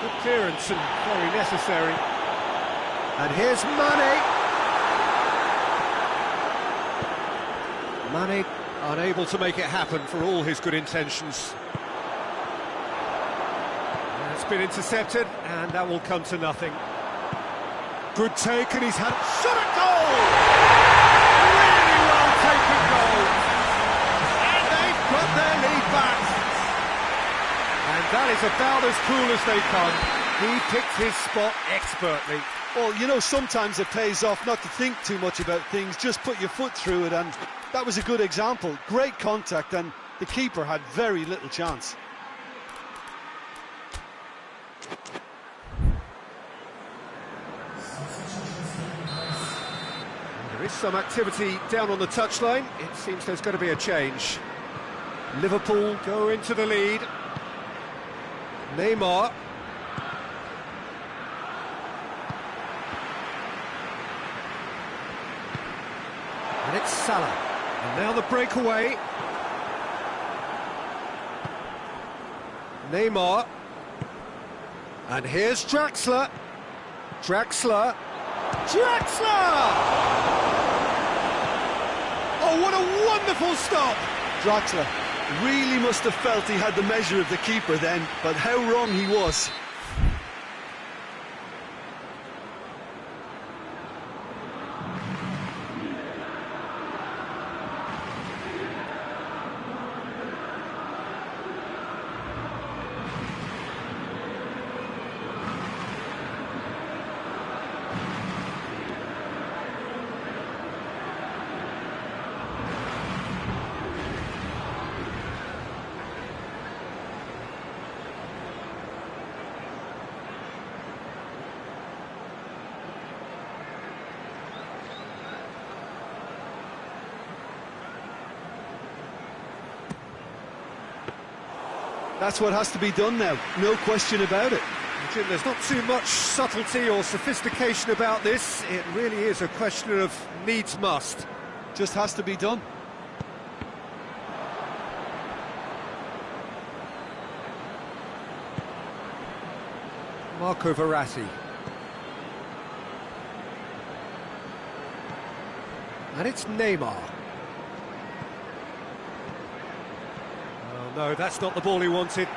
Good clearance and very necessary. And here's Mane. Mane unable to make it happen for all his good intentions. And it's been intercepted, and that will come to nothing. Good take, and he's had shot at goal! Really well taken goal! And they've got their lead back! And that is about as cool as they come. He picked his spot expertly. Well, you know, sometimes it pays off not to think too much about things, just put your foot through it, and that was a good example. Great contact, and the keeper had very little chance. There is some activity down on the touchline. It seems there's going to be a change. Liverpool go into the lead. Neymar. And it's Salah. And now the breakaway. Neymar. And here's Draxler. Draxler. Oh, what a wonderful stop! Draxler really must have felt he had the measure of the keeper then, but how wrong he was. That's what has to be done now, no question about it. Jim, there's not too much subtlety or sophistication about this. It really is a question of needs must. Just has to be done. Marco Verratti. And it's Neymar. Oh no, that's not the ball he wanted.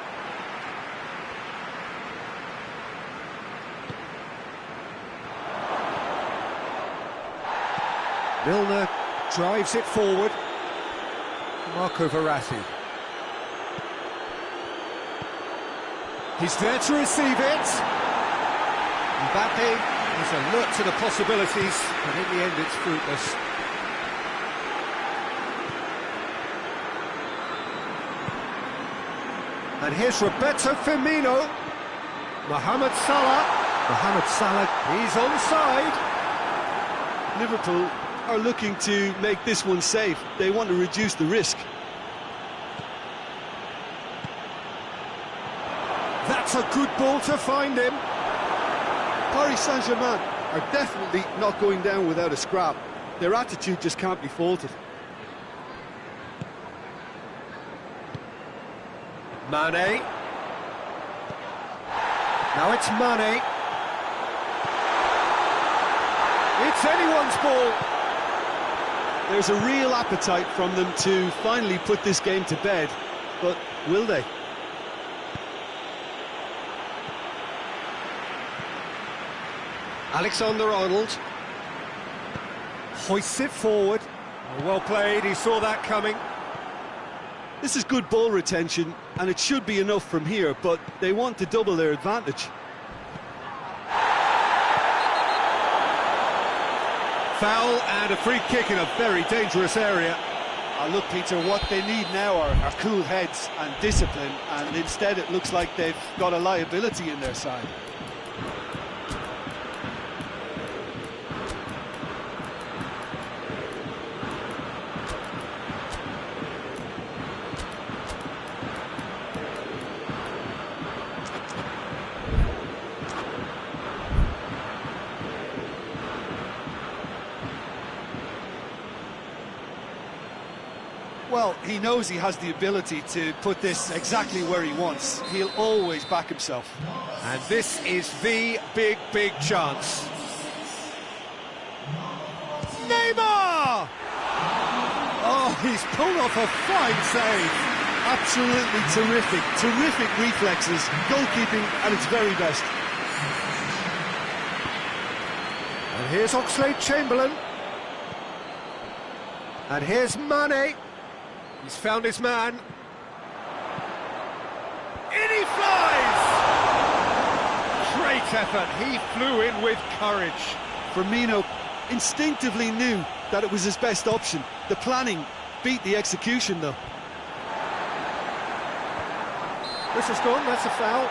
Milner drives it forward. Marco Verratti. He's there to receive it. Mbappe is alert to the possibilities, but in the end it's fruitless. And here's Roberto Firmino. Mohamed Salah. Mohamed Salah, he's onside. Liverpool are looking to make this one safe. They want to reduce the risk. That's a good ball to find him. Paris Saint-Germain are definitely not going down without a scrap. Their attitude just can't be faulted. Mane. Now it's Mane. It's anyone's ball. There's a real appetite from them to finally put this game to bed, but will they? Alexander-Arnold hoists it forward. Oh, well played, he saw that coming. This is good ball retention, and it should be enough from here, but they want to double their advantage. Foul and a free kick in a very dangerous area. Look, Peter, what they need now are cool heads and discipline, and instead it looks like they've got a liability in their side. Well, he knows he has the ability to put this exactly where he wants. He'll always back himself. And this is the big chance. Neymar! Oh, he's pulled off a fine save. Absolutely terrific. Terrific reflexes, goalkeeping at its very best. And here's Oxlade-Chamberlain. And here's Mane. He's found his man. In he flies! Great effort, he flew in with courage. Firmino instinctively knew that it was his best option. The planning beat the execution, though. This is gone, that's a foul.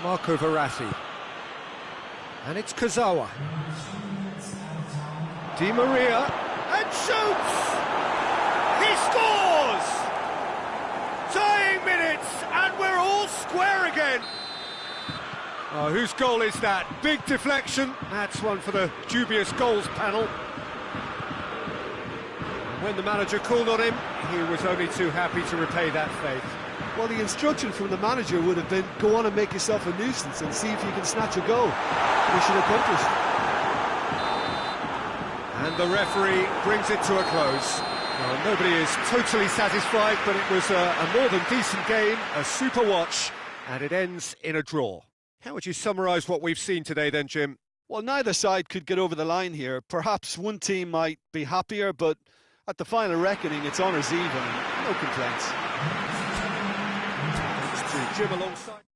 Marco Verratti. And it's Kazawa. Di Maria, and shoots! He scores! Tying minutes, and we're all square again. Oh, whose goal is that? Big deflection. That's one for the dubious goals panel. And when the manager called on him, he was only too happy to repay that faith. Well, the instruction from the manager would have been, go on and make yourself a nuisance and see if you can snatch a goal. Mission accomplished. And the referee brings it to a close. Well, nobody is totally satisfied, but it was a more than decent game, a super watch, and it ends in a draw. How would you summarise what we've seen today then, Jim? Well, neither side could get over the line here. Perhaps one team might be happier, but at the final reckoning, it's honours even. No complaints. Thanks to Jim alongside.